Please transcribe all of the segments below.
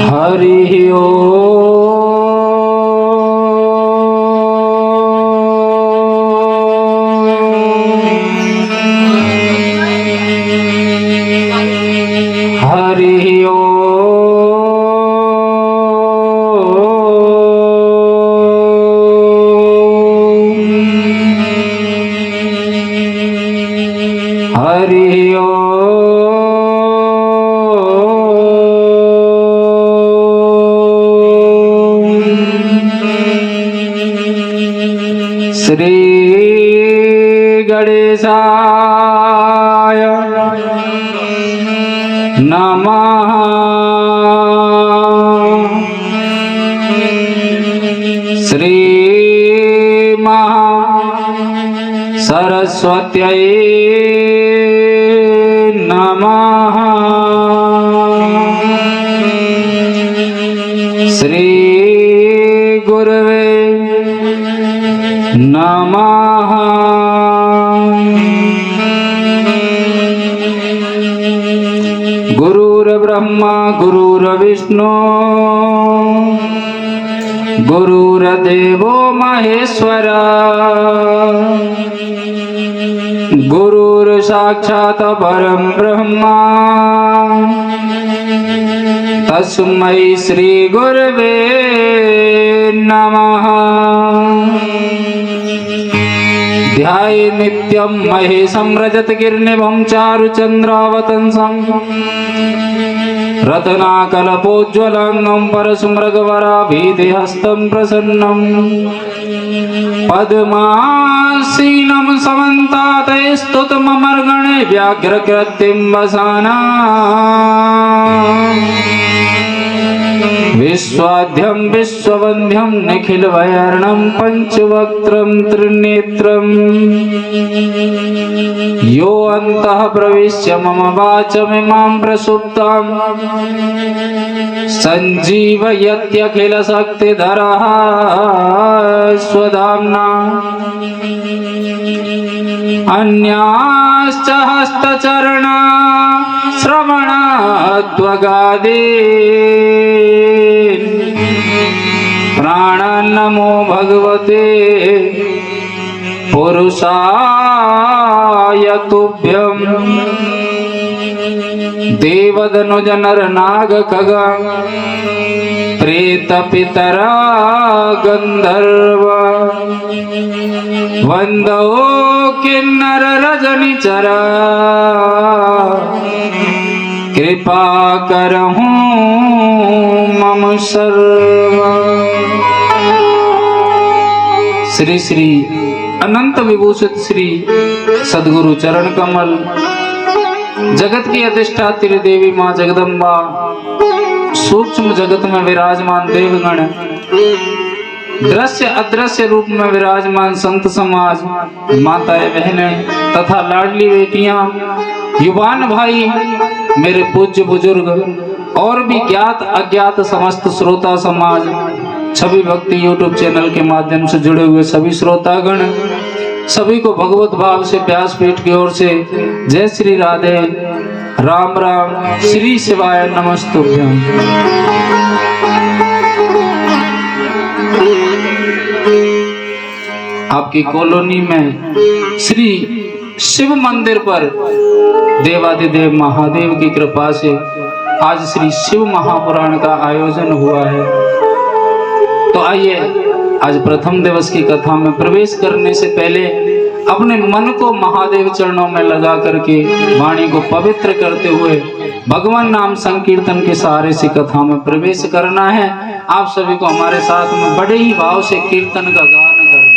हरि ओम। हरि ओम। हरि ओम। श्री गणेशाय नमः। श्री महा सरस्वत्यै नमः। श्री गुरवे नमः। गुरुर्ब्रह्मा गुरुर्विष्णु गुरुर्देवो महेश्वर गुरुर्साक्षात् परं ब्रह्मा तस्मै श्री गुरवे नमः। ध्याये नित्यं महेशं रजतगिरिनिभं चारुचन्द्रावतंसं रत्नाकल्पोज्ज्वलंगं परशुमृगवराभीतिहस्तं प्रसन्नं पद्मासीनं समन्ताते स्तुतममर्गणे व्याघ्रकृतिं वसाना विश्वाद्यं विश्ववन्द्यं निखिलवैर्णं पंचवक्त्रं त्रिनेत्रं यो अन्तः प्रविश्य मम वाचमिमां प्रसुप्तां सञ्जीवयत्यखिलशक्तिधरः स्वधाम्ना अन्याश्च हस्तचरणा श्रवणात्वगादीन् प्राणान् नमो भगवते पुरुषाय तुभ्यं। देवदनुज नर नाग खग प्रेत पितरा गंधर्व वंदो किन्नर रजनीचर कृपा करहूं मम सर्व। श्री श्री अनंत विभूषित श्री सद्गुरु चरण कमल जगत की अधिष्ठात्री देवी माँ जगदम्बा सूक्ष्म जगत में विराजमान देवगण दृश्य अदृश्य रूप में विराजमान संत समाज माताएं बहनें तथा लाडली बेटियां युवान भाई मेरे पूज्य बुजुर्ग और भी ज्ञात अज्ञात समस्त श्रोता समाज छवि भक्ति यूट्यूब चैनल के माध्यम से जुड़े हुए सभी श्रोतागण सभी को भगवत भाव से व्यासपीठ की ओर से जय श्री राधे राम राम श्री शिवाय नमस्तुभ्यं। आपकी कॉलोनी में श्री शिव मंदिर पर देवाधिदेव महादेव की कृपा से आज श्री शिव महापुराण का आयोजन हुआ है। तो आइए आज प्रथम दिवस की कथा में प्रवेश करने से पहले अपने मन को महादेव चरणों में लगा करके वाणी को पवित्र करते हुए भगवान नाम संकीर्तन के सहारे से कथा में प्रवेश करना है। आप सभी को हमारे साथ में बड़े ही भाव से कीर्तन का गान करना है।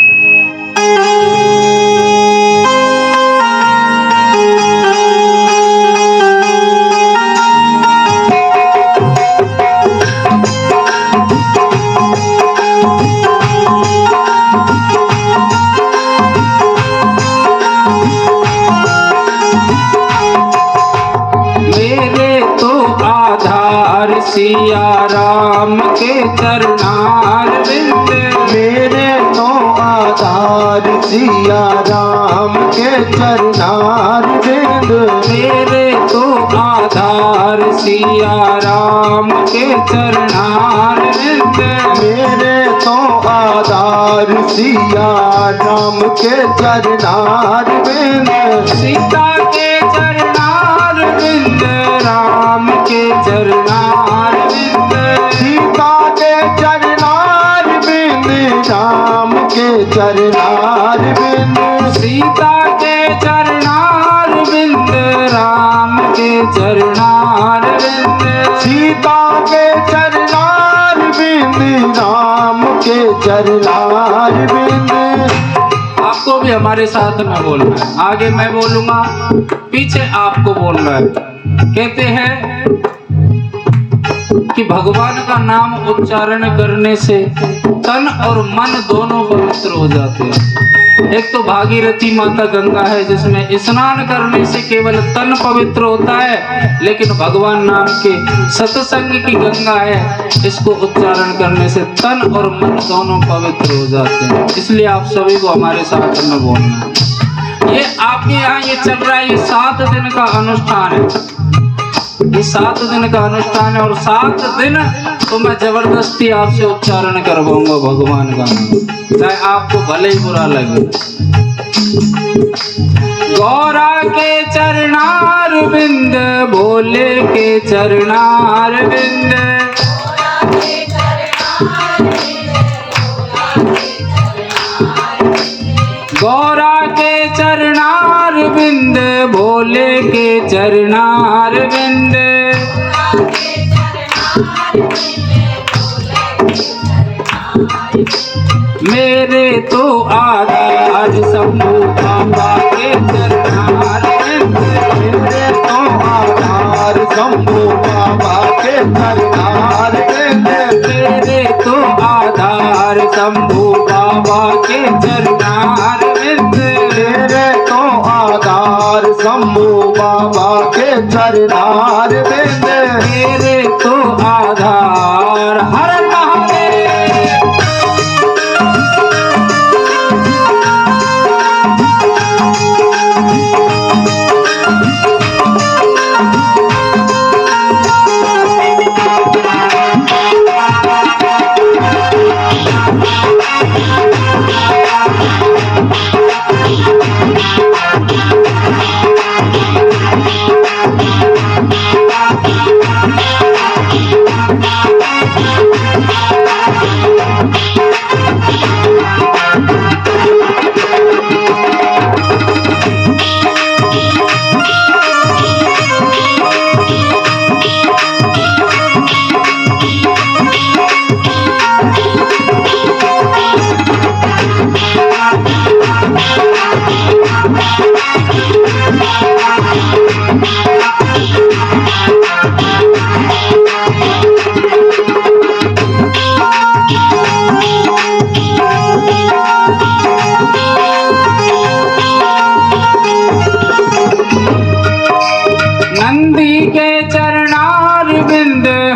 सिया राम के चरणार बिंद मेरे तो आधार सिया राम के चरणार बिंद सिया राम के चरणार विंद। मेरे तो आधार सिया राम के चरणार विंद। सीता के चरणार विंद राम के चरणार विंद। सीता के चरणार विंद राम के चरणार विंद। सीता के चरणार विंद राम के चरणार विंद। सीता के चरणार विंद राम के चरणार विंद। आपको भी हमारे साथ में बोलना है। आगे मैं बोलूंगा, पीछे आपको बोलना है। कहते हैं कि भगवान का नाम उच्चारण करने से तन और मन दोनों पवित्र हो जाते हैं। एक तो भागीरथी माता गंगा है जिसमें स्नान करने से केवल तन पवित्र होता है, लेकिन भगवान नाम के सत्संग की गंगा है, इसको उच्चारण करने से तन और मन दोनों पवित्र हो जाते हैं। इसलिए आप सभी को हमारे साथ में बोलना है। ये आपके यहाँ ये चल रहा है, ये 7 दिन का अनुष्ठान है। ये 7 दिन का अनुष्ठान है और 7 दिन तो मैं जबरदस्ती आपसे उच्चारण करवाऊंगा भगवान का नाम, चाहे आपको भले ही बुरा लगे। गौरा के चरणार बिंद, भोले के चरणार बिंद। गौरा के चरणार बिंद, भोले के चरणार बिंद। मेरे तो आधार शंभू बाबा के चरणार बिंद। मेरे तो आधार शंभू बाबा के चरणार बिंद। मेरे तो आधार शंभू बाबा के चरणार बिंद। मेरे तो आधार शंभू बाबा के चरणार बिंद। मेरे तो आधार हर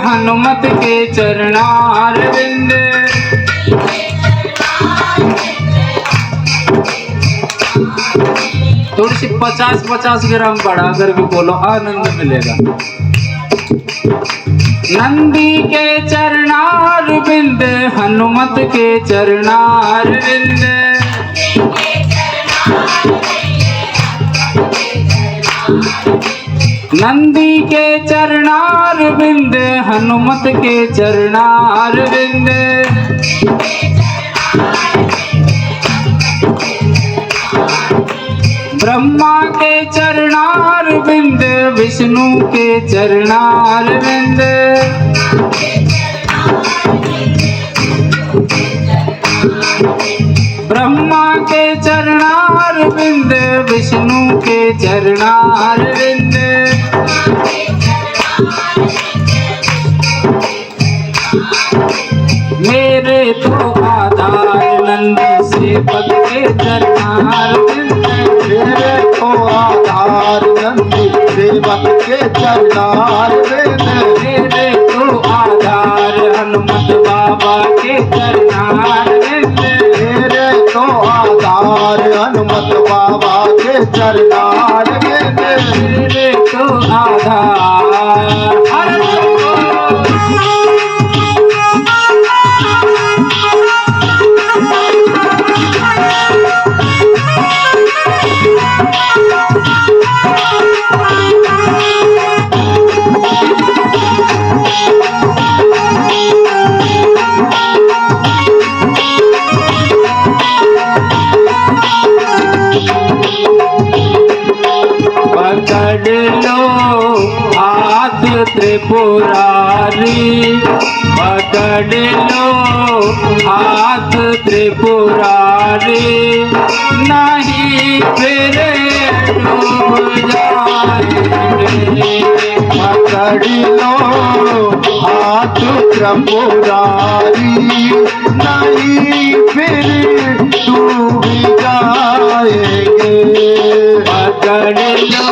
हनुमत के चरणार बिंद। थोड़ी सी 50-50 ग्राम बढ़ा कर भी बोलो, आनंद मिलेगा। नंदी के चरणार बिंद, हनुमत के चरणार बिंद। नंदी के चरणार बिंद, हनुमत के चरणार बिंद। ब्रह्मा के चरणार बिंद, विष्णु के चरणार बिंद। ब्रह्मा के चरणार बिंद, विष्णु के चरणार बिंद। मेरे तो आधार नंदी से पद के चरणार बिंद। मेरे तो आधार नंदी सेवक के चरणार बिंद। मेरे तो आधार हनुमत बाबा के चरणार बिंद। मेरे तो आधार हनुमत बाबा के चरणार बिंद। मेरे तो आधार पकड़ लो हाथ त्रिपुरारी, पकड़ लो हाथ त्रिपुरारी, नहीं फिर डूब जाएंगे। पकड़ लो हाथ त्रिपुरारी, नहीं फिर डूब जाएंगे। पकड़ लो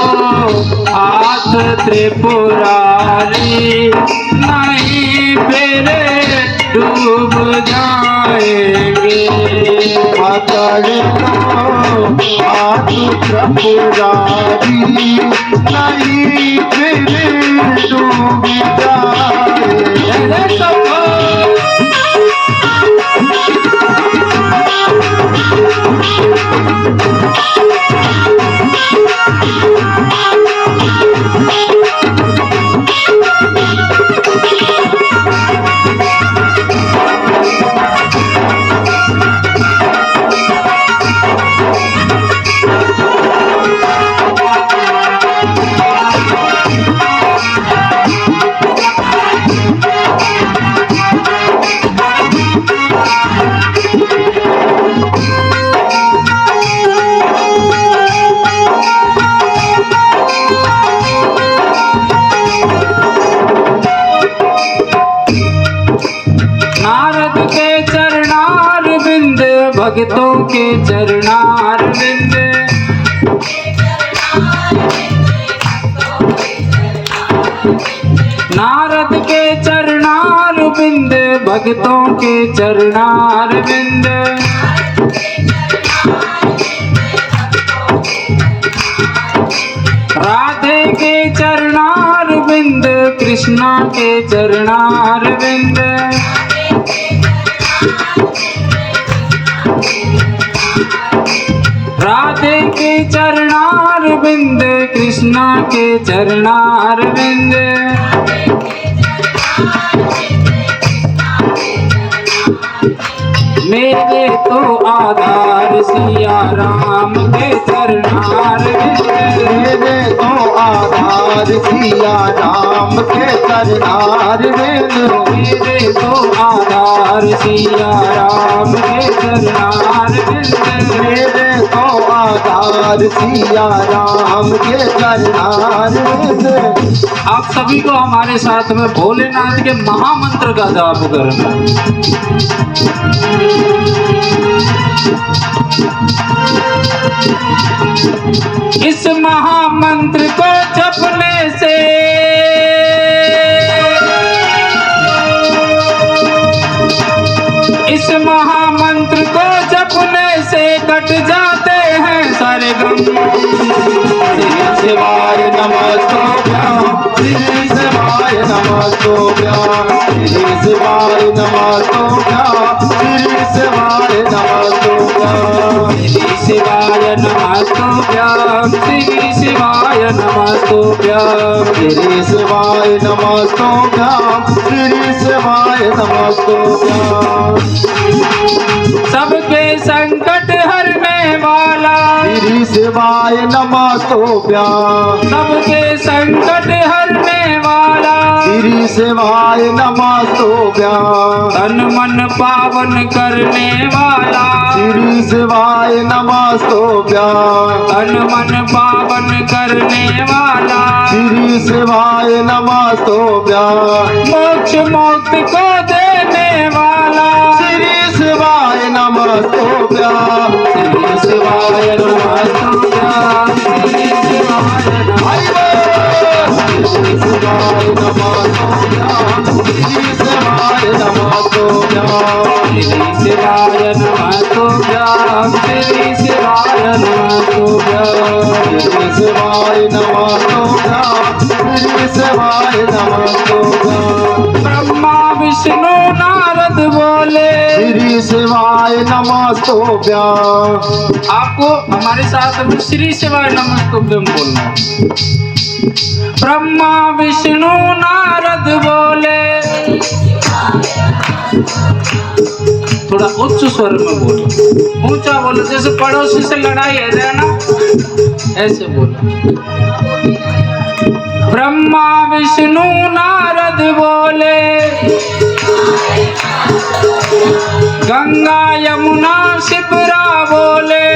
हाथ त्रिपुरारी, नहीं फिर डूब जाएंगे। पकड़ लो हाथ त्रिपुरारी, नहीं फिर डूब जाएंगे। भक्तों के चरणार बिंद, नारद के चरणार बिंद, भक्तों के चरणार बिंद, राधे के चरणार बिंद, कृष्णा के चरणार बिंद, राधे के चरणार बिंद, कृष्णा के चरणार बिंद, मेरे तो आधार सिया राम के चरणार बिंद, मेरे तो आधार सिया राम के चरणार बिंद, मेरे तो आधार सिया राम के चरणार बिंद, मेरे तो आधार सिया राम के चरणार बिंद। आप सभी को हमारे साथ में भोलेनाथ के महामंत्र का जाप करना। इस महामंत्र को जपने से इस महामंत्र को जपने से कट जाते हैं सारे गम। श्री शिवाय नमस्तुभ्यं, श्री शिवाय नमस्तुभ्यं, श्री शिवाय नमस्तुभ्यं, श्री शिवाय नमस्तुभ्यं, श्री शिवाय नमस्तुभ्यं, श्री शिवाय नमस्तुभ्यं, श्री शिवाय नमस्तुभ्यं, श्री शिवाय नमस्तुभ्यं। सबके संकट हरने वाला, श्री शिवाय नमस्तुभ्यं, सबके संकट हरने वाला, श्री शिवाय नमस्तुभ्यं, तन मन पावन करने वाला, श्री शिवाय नमस्तुभ्यं, तन मन पावन करने वाला, श्री शिवाय नमस्तुभ्यं, मोक्ष मुक्त को देने वाला, श्री शिवाय नमस्तुभ्यं, श्री शिवाय नमस्तुभ्यं, श्री शिवाय श्री शिवाय नमस्तुभ्यं, श्री शिवाय नमस्तुभ्यं, श्री शिवाय नमस्तुभ्यं, श्री शिवाय नमस्तुभ्यं, श्री शिवाय नमस्तुभ्यं, श्री शिवाय नमस्तुभ्यं। ब्रह्मा विष्णु नारद बोले, श्री शिवाय नमस्तुभ्यं, आपको हमारे साथ में श्री शिवाय नमस्तुभ्यं बोलना है। ब्रह्मा विष्णु नारद बोले, थोड़ा उच्च स्वर में बोलो, ऊंचा बोलो, जैसे पड़ोसी से लड़ाई है ना, ऐसे बोलो। गंगा यमुना शिप्रा बोले,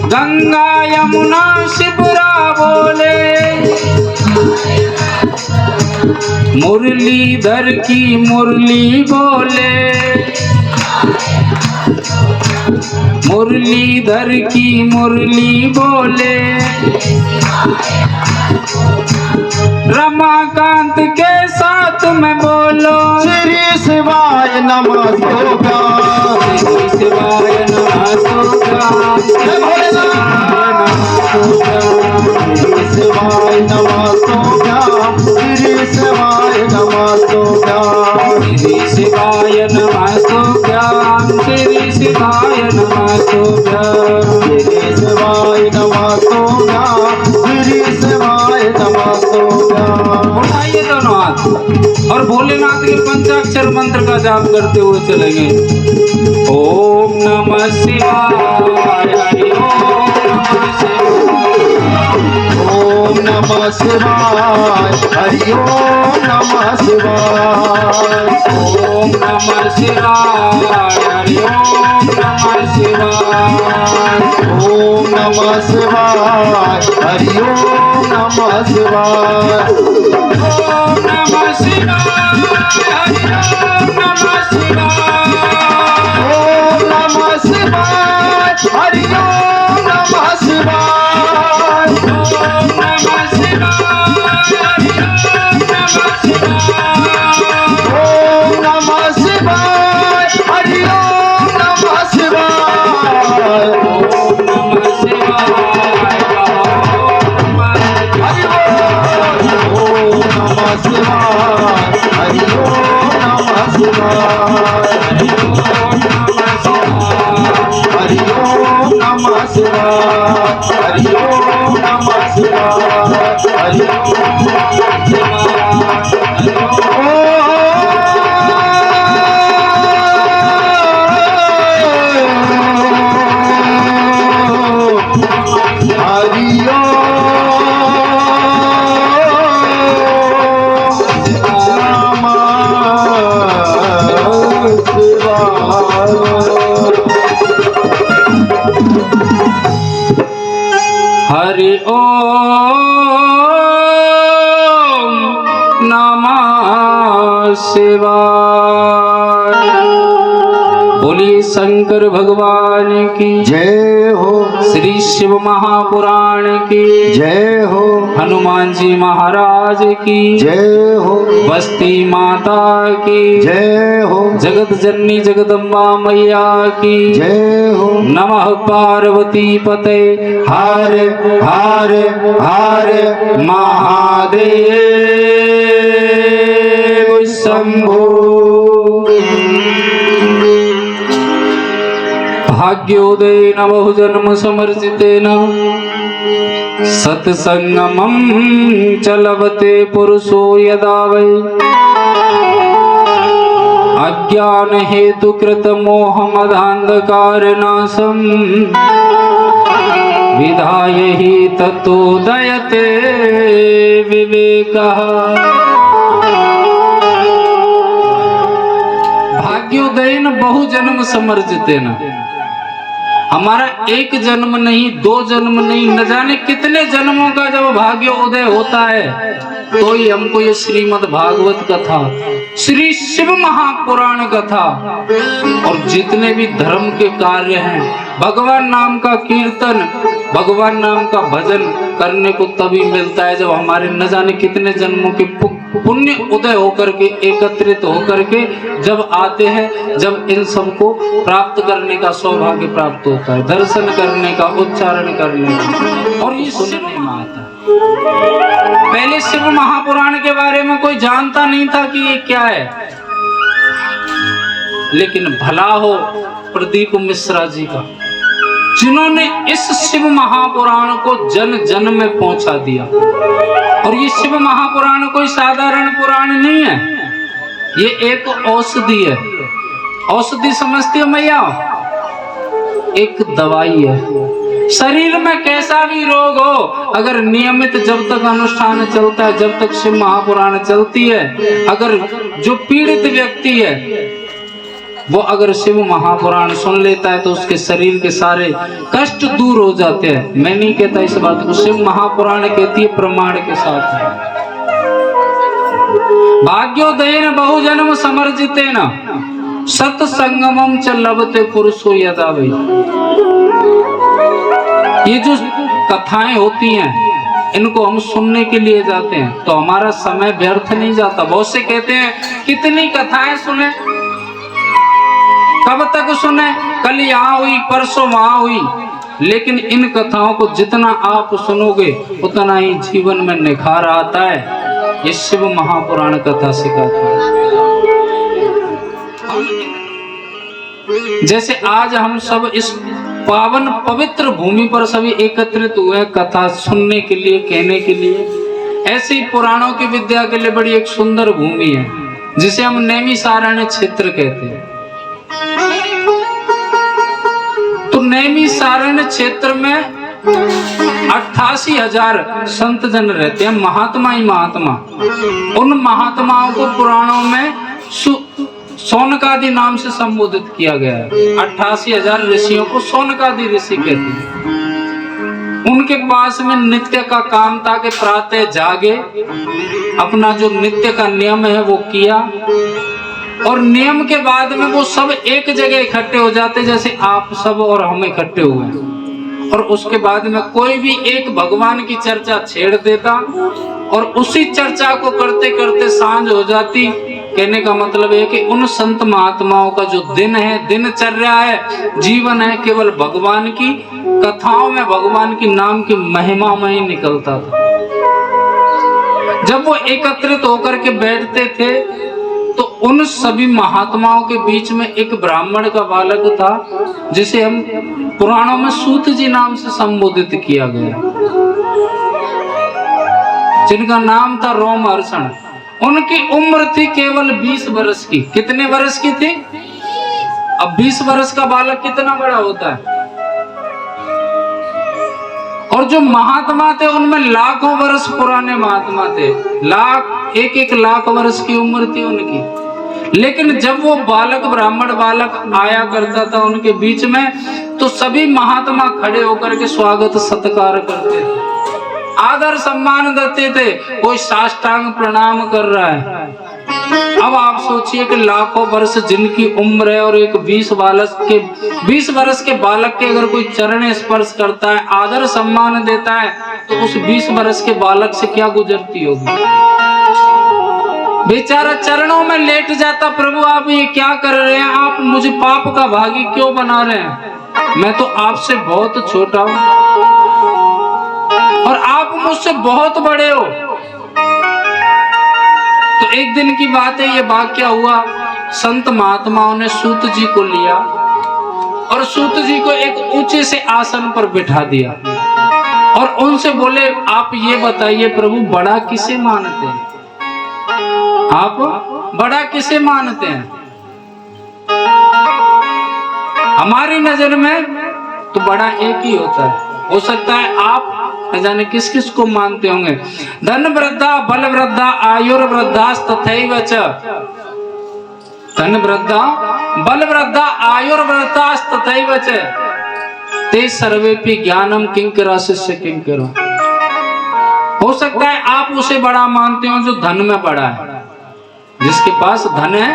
गंगा यमुना शिप्रा बोले, मुरलीधर की मुरली बोले, मुरलीधर की मुरली बोले, रमाकांत के साथ में बोलो, श्री शिवाय नमस्तुभ्यं, श्री शिवाय नमस्तुभ्यं, जय भोलेनाथ, श्री शिवाय नमस्तुभ्यं, श्री शिवाय नमस्तुभ्यं, श्री शिवाय नमस्तुभ्यं, श्री शिवाय नमस्तुभ्यं, श्री शिवाय नमस्तुभ्यं, श्री शिवाय नमस्तुभ्यं। उठाइए दोनों हाथ और भोलेनाथ के पंचाक्षर मंत्र का जाप करते हुए चलेंगे। ओम नमः शिवाय, हरि ओम नमः शिवाय, ओम नमः शिवाय, हरि ओम नमः शिवाय, ओम नमः शिवाय, हरि ओम नमः शिवाय, ओम नमः शिवाय, हरि ओम नमः शिवाय, ओम नमः शिवाय, हरि ओम नमः शिवाय, ओम नमः शिवाय, हरि ओम नमः शिवाय, ओम नमः शिवाय, हरि ओम नमः शिवाय, ओम नमः शिवाय, ओम नमः शिवाय, हरि ओम नमः शिवाय, हरि ओम नमः शिवाय, हरि ओम नमः शिवाय, हरि ओम हरि ओम नमः शिवाय। बोलिए शंकर भगवान की जय हो, श्री शिव महापुराण की जय हो, हनुमान जी महाराज की जय हो, बस्ती माता की जय हो, जगत जननी जगदम्बा मैया की जय हो। नमः पार्वती पते हर हर हर महादेव शंभो। भाग्योदय नवो जन्म समर्जितेन सत्संगमं चलवते पुरुषो यदा वै अज्ञान हेतु कृत मोह मदांधकार नाशम विधाय ही ततोदयते विवेकः। भाग्योदयन बहु जन्म समर्जितेन, हमारा एक जन्म नहीं, दो जन्म नहीं, न जाने कितने जन्मों का जब भाग्य उदय होता है तो ही हमको ये श्रीमद् भागवत कथा, श्री शिव महापुराण कथा और जितने भी धर्म के कार्य हैं, भगवान नाम का कीर्तन, भगवान नाम का भजन करने को तभी मिलता है जब हमारे न जाने कितने जन्मों के पुण्य उदय होकर के एकत्रित होकर के जब आते हैं, जब इन सबको प्राप्त करने का सौभाग्य प्राप्त होता है, दर्शन करने का, उच्चारण करने का, और ये सुनने में आता है। पहले शिव महापुराण के बारे में कोई जानता नहीं था कि ये क्या है, लेकिन भला हो प्रदीप मिश्रा जी का, जिन्होंने इस शिव महापुराण को जन जन में पहुंचा दिया। और ये शिव महापुराण कोई साधारण पुराण नहीं है, ये एक औषधि है। औषधि समझती हो मैया? एक दवाई है। शरीर में कैसा भी रोग हो, अगर नियमित जब तक अनुष्ठान चलता है, जब तक शिव महापुराण चलती है, अगर जो पीड़ित व्यक्ति है वो अगर शिव महापुराण सुन लेता है तो उसके शरीर के सारे कष्ट दूर हो जाते हैं। मैं नहीं कहता इस बात को, शिव महापुराण कहती है प्रमाण के साथ। भाग्योदयेन बहुजन्म समर्जितेन सत्संगमं च लभते पुरुषो यदा वै। ये जो कथाएं होती हैं इनको हम सुनने के लिए जाते हैं तो हमारा समय व्यर्थ नहीं जाता। बहुत से कहते हैं कितनी कथाएं सुने, कब तक सुने, कल यहाँ हुई परसों वहां हुई, लेकिन इन कथाओं को जितना आप सुनोगे उतना ही जीवन में निखार आता है। ये शिव महापुराण कथा सिखाती है। जैसे आज हम सब इस पावन पवित्र भूमि पर सभी एकत्रित हुए कथा सुनने के लिए, कहने के लिए, ऐसे ही पुराणों की विद्या के लिए बड़ी एक सुंदर भूमि है जिसे हम नैमिषारण्य क्षेत्र कहते हैं। तो नैमिषारण्य क्षेत्र में 88,000 संत जन रहते हैं, महात्मा ही महात्मा। उन महात्माओं को पुराणों में सोनकादि नाम से संबोधित किया गया है। 88,000 ऋषियों को सोनकादि ऋषि कहते हैं। उनके पास में नित्य का काम था कि प्रातः जागे, अपना जो नित्य का नियम है वो किया, और नियम के बाद में वो सब एक जगह इकट्ठे हो जाते जैसे आप सब और हम इकट्ठे हुए, और उसके बाद में कोई भी एक भगवान की चर्चा छेड़ देता और उसी चर्चा को करते करते सांझ हो जाती। कहने का मतलब है कि उन संत महात्माओं का जो दिन है, दिनचर्या है, जीवन है, केवल भगवान की कथाओं में भगवान की नाम की महिमा में ही निकलता था। जब वो एकत्रित होकर के बैठते थे तो उन सभी महात्माओं के बीच में एक ब्राह्मण का बालक था जिसे हम पुराणों में सूत जी नाम से संबोधित किया गया, जिनका नाम था रोमहर्षण। उनकी उम्र थी केवल 20 वर्ष की। कितने वर्ष की थी? अब 20 वर्ष का बालक कितना बड़ा होता है। और जो महात्मा थे उनमें लाखों वर्ष पुराने महात्मा थे, एक लाख वर्ष की उम्र थी उनकी। लेकिन जब वो बालक, ब्राह्मण बालक आया करता था उनके बीच में तो सभी महात्मा खड़े होकर के स्वागत सत्कार करते थे, आदर सम्मान देते थे। कोई साष्टांग प्रणाम कर रहा है। अब आप सोचिए कि लाखों वर्ष जिनकी उम्र है और एक 20 वर्ष के बालक के अगर कोई चरण स्पर्श करता है, आदर सम्मान देता है, तो उस 20 वर्ष के बालक से क्या गुजरती होगी। बेचारा चरणों में लेट जाता, प्रभु आप ये क्या कर रहे हैं, आप मुझे पाप का भागी क्यों बना रहे हैं, मैं तो आपसे बहुत छोटा हूं और आप मुझसे बहुत बड़े हो। तो एक दिन की बात है, ये वाकया हुआ। संत महात्माओं ने सूत जी को लिया और सूत जी को एक ऊंचे से आसन पर बिठा दिया और उनसे बोले, आप ये बताइए प्रभु बड़ा किसे मानते हैं, आप बड़ा किसे मानते हैं। हमारी नजर में तो बड़ा एक ही होता है। हो सकता है आप न जाने किस किस को मानते होंगे। धन वृद्धा बल वृद्धा आयुर्वृद्धास तथैव च। धन वृद्धा बल वृद्धा आयुर्वृद्धास तथैव च ते सर्वेपि ज्ञानम किंकरा शिष्य किंकरा। हो सकता है आप उसे बड़ा मानते हो जो धन में बड़ा है, जिसके पास धन है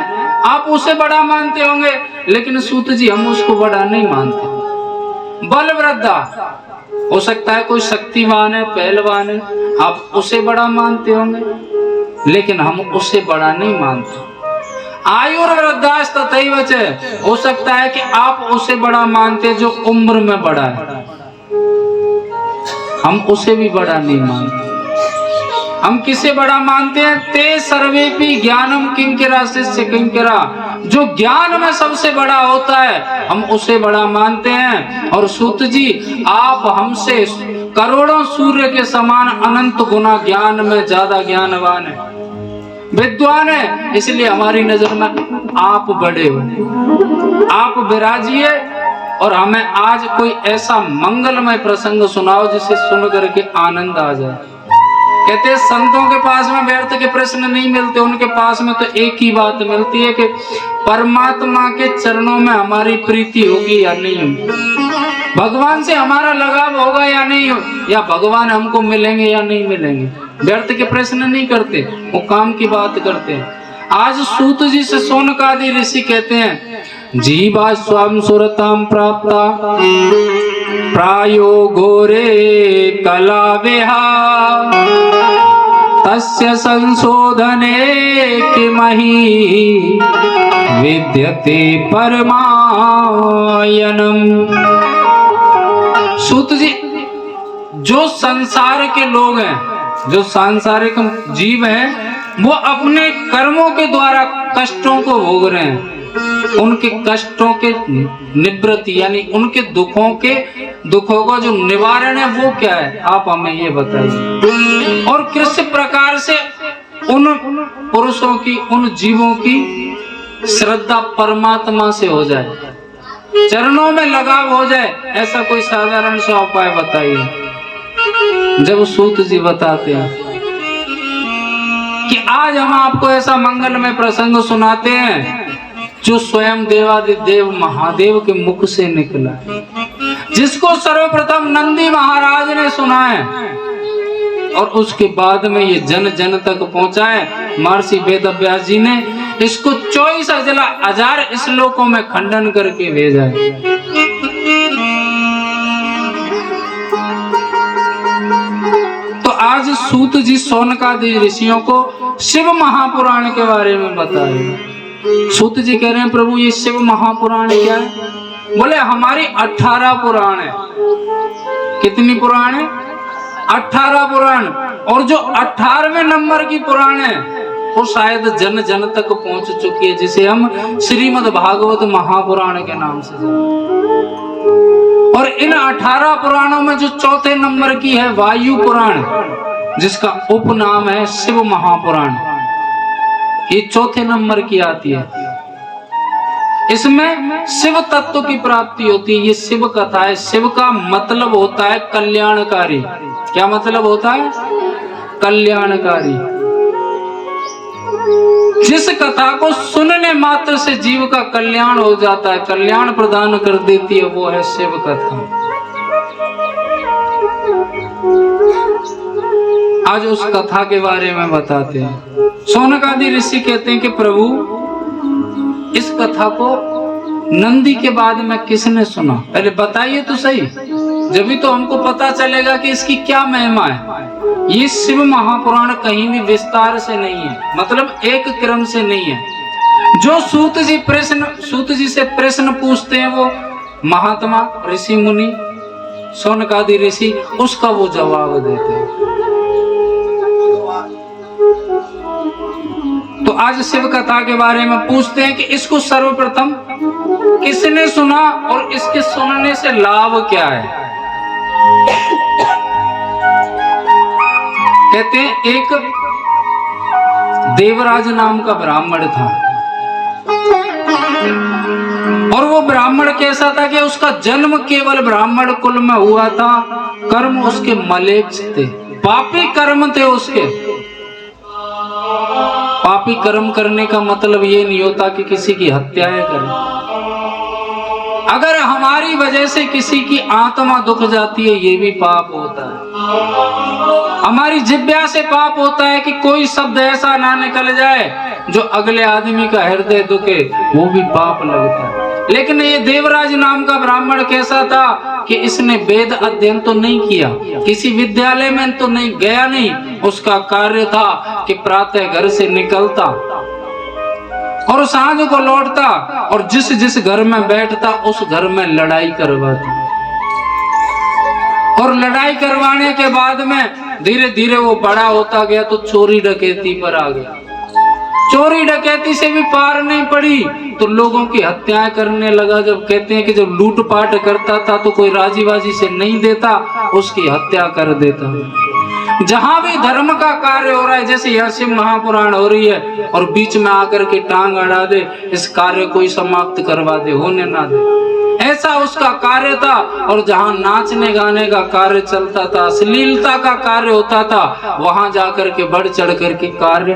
आप उसे बड़ा मानते होंगे, लेकिन सूत जी हम उसको बड़ा नहीं मानते। बल वृद्धा, हो सकता है कोई शक्तिवान है, पहलवान है, आप उसे बड़ा मानते होंगे, लेकिन हम उसे बड़ा नहीं मानते। आयुर्वृद्धास तथैव च, हो सकता है कि आप उसे बड़ा मानते जो उम्र में बड़ा है, हम उसे भी बड़ा नहीं मानते। हम किसे बड़ा मानते हैं? ते सर्वेपि ज्ञानम किंकरा शिष्य किंकरा। जो ज्ञान में सबसे बड़ा होता है हम उसे बड़ा मानते हैं। और सूत जी आप हमसे करोड़ों सूर्य के समान अनंत गुना ज्ञान में ज्यादा ज्ञानवान है, विद्वान है, इसलिए हमारी नजर में आप बड़े हो। आप विराजिए और हमें आज कोई ऐसा मंगलमय प्रसंग सुनाओ जिसे सुन करके आनंद आ जाए। कहते हैं संतों के पास में व्यर्थ के प्रश्न नहीं मिलते, उनके पास में तो एक ही बात मिलती है कि परमात्मा के चरणों में हमारी प्रीति होगी या नहीं होगी, भगवान से हमारा लगाव होगा या नहीं हो, या भगवान हमको मिलेंगे या नहीं मिलेंगे। व्यर्थ के प्रश्न नहीं करते, वो काम की बात करते हैं। आज सूत जी से शौनकादि ऋषि कहते हैं जीवा स्वाम सुरताम प्राप्ता प्रायो घोरे कला विहा तस्य संशोधने किमहि विद्यते परमायनम। सूत जी, जो संसार के लोग हैं, जो सांसारिक जीव हैं, वो अपने कर्मों के द्वारा कष्टों को भोग रहे हैं। उनके कष्टों के निवृत्ति यानी उनके दुखों का जो निवारण है वो क्या है, आप हमें ये बताइए। और किस प्रकार से उन पुरुषों की, उन जीवों की श्रद्धा परमात्मा से हो जाए, चरणों में लगाव हो जाए, ऐसा कोई साधारण सा उपाय बताइए। जब सूत जी बताते हैं कि आज हम आपको ऐसा मंगलमय प्रसंग सुनाते हैं जो स्वयं देवादिदेव महादेव के मुख से निकला, जिसको सर्वप्रथम नंदी महाराज ने सुना है और उसके बाद में ये जन जन तक पहुंचा है। महर्षि वेदव्यास जी ने इसको 24,000 श्लोकों में खंडन करके भेजा है। तो आज सूत जी शौनकादि ऋषियों को शिव महापुराण के बारे में बता रहे हैं। सूत जी कह रहे हैं प्रभु ये शिव महापुराण क्या है? बोले हमारी 18 पुराण है। कितनी पुराण है? 18 पुराण। और जो 18वें नंबर की पुराण है वो शायद जन जन तक पहुंच चुकी है, जिसे हम श्रीमद् भागवत महापुराण के नाम से जानते। और इन 18 पुराणों में जो चौथे नंबर की है वायु पुराण, जिसका उपनाम है शिव महापुराण, ये चौथे नंबर की आती है। इसमें शिव तत्व की प्राप्ति होती है। ये शिव कथा है। शिव का मतलब होता है कल्याणकारी। क्या मतलब होता है? कल्याणकारी। जिस कथा को सुनने मात्र से जीव का कल्याण हो जाता है, कल्याण प्रदान कर देती है, वो है शिव कथा। आज उस कथा के बारे में बताते हैं। शौनकादि ऋषि कहते हैं कि प्रभु इस कथा को नंदी के बाद में किसने सुना? पहले बताइए तो सही, जब भी तो हमको पता चलेगा कि इसकी क्या महिमा है। ये शिव महापुराण कहीं भी विस्तार से नहीं है, मतलब एक क्रम से नहीं है। जो सूत जी से प्रश्न पूछते हैं वो महात्मा ऋषि मुनि शौनकादि ऋषि उसका वो जवाब देते हैं। तो आज शिव कथा के बारे में पूछते हैं कि इसको सर्वप्रथम किसने सुना और इसके सुनने से लाभ क्या है। कहते हैं एक देवराज नाम का ब्राह्मण था और वो ब्राह्मण कैसा था कि उसका जन्म केवल ब्राह्मण कुल में हुआ था। कर्म उसके मलेच्छ थे, पापी कर्म थे उसके। पापी कर्म करने का मतलब ये नहीं होता कि किसी की हत्याएं करें। अगर हमारी वजह से किसी की आत्मा दुख जाती है ये भी पाप होता है। हमारी जिह्वा से पाप होता है कि कोई शब्द ऐसा ना निकल जाए जो अगले आदमी का हृदय दुखे, वो भी पाप लगता है। लेकिन ये देवराज नाम का ब्राह्मण कैसा था कि इसने वेद अध्ययन तो नहीं किया, किसी विद्यालय में तो नहीं गया, नहीं। उसका कार्य था कि प्रातः घर से निकलता और सांझ को लौटता और जिस जिस घर में बैठता उस घर में लड़ाई करवाता। और लड़ाई करवाने के बाद में धीरे धीरे वो बड़ा होता गया तो चोरी डकैती पर आ गया। चोरी डकैती से भी पार नहीं पड़ी तो लोगों की हत्याएं करने लगा। जब कहते हैं कि जब लूटपाट करता था तो कोई राजी बाजी से नहीं देता, उसकी हत्या कर देता। जहां भी धर्म का कार्य हो रहा है, जैसे यह शिव महापुराण हो रही है और बीच में आकर के टांग अड़ा दे, इस कार्य को ही समाप्त करवा दे, होने ना दे। ऐसा उसका कार्य था। और जहां नाचने गाने का कार्य चलता था, अश्लीलता का कार्य होता था, वहां जाकर के बढ़ चढ़ कर के कार्य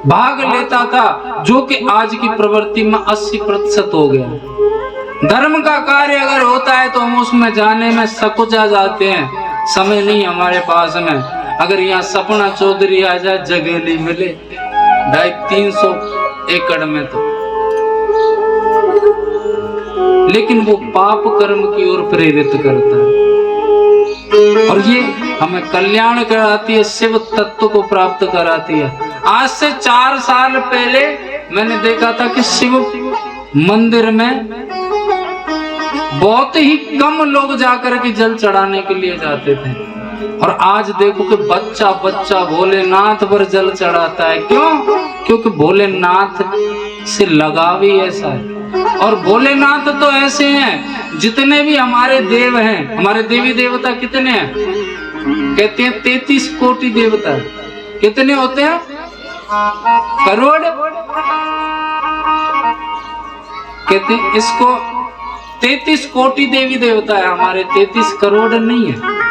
भाग लेता था, जो कि आज की प्रवृत्ति में 80% हो गया। धर्म का कार्य अगर होता है तो हम उसमें जाने में सकुचा जाते हैं, समय नहीं हमारे पास में। अगर यहाँ सपना चौधरी आ जाए, जगह नहीं मिले 250-300 एकड़ में तो, लेकिन वो पाप कर्म की ओर प्रेरित करता है और ये हमें कल्याण कराती है, शिव तत्व को प्राप्त कराती है। आज से 4 साल पहले मैंने देखा था कि शिव मंदिर में बहुत ही कम लोग जाकर के जल चढ़ाने के लिए जाते थे, और आज देखो कि बच्चा बच्चा भोलेनाथ पर जल चढ़ाता है। क्यों? क्योंकि भोलेनाथ से लगाव ही ऐसा है। और भोलेनाथ तो ऐसे हैं, जितने भी हमारे देव हैं, हमारे देवी देवता कितने हैं? कहते हैं 33 कोटि देवता। कितने होते हैं? करोड़। कहते हैं इसको 33 कोटि देवी देवता है, हमारे 33 करोड़ नहीं है।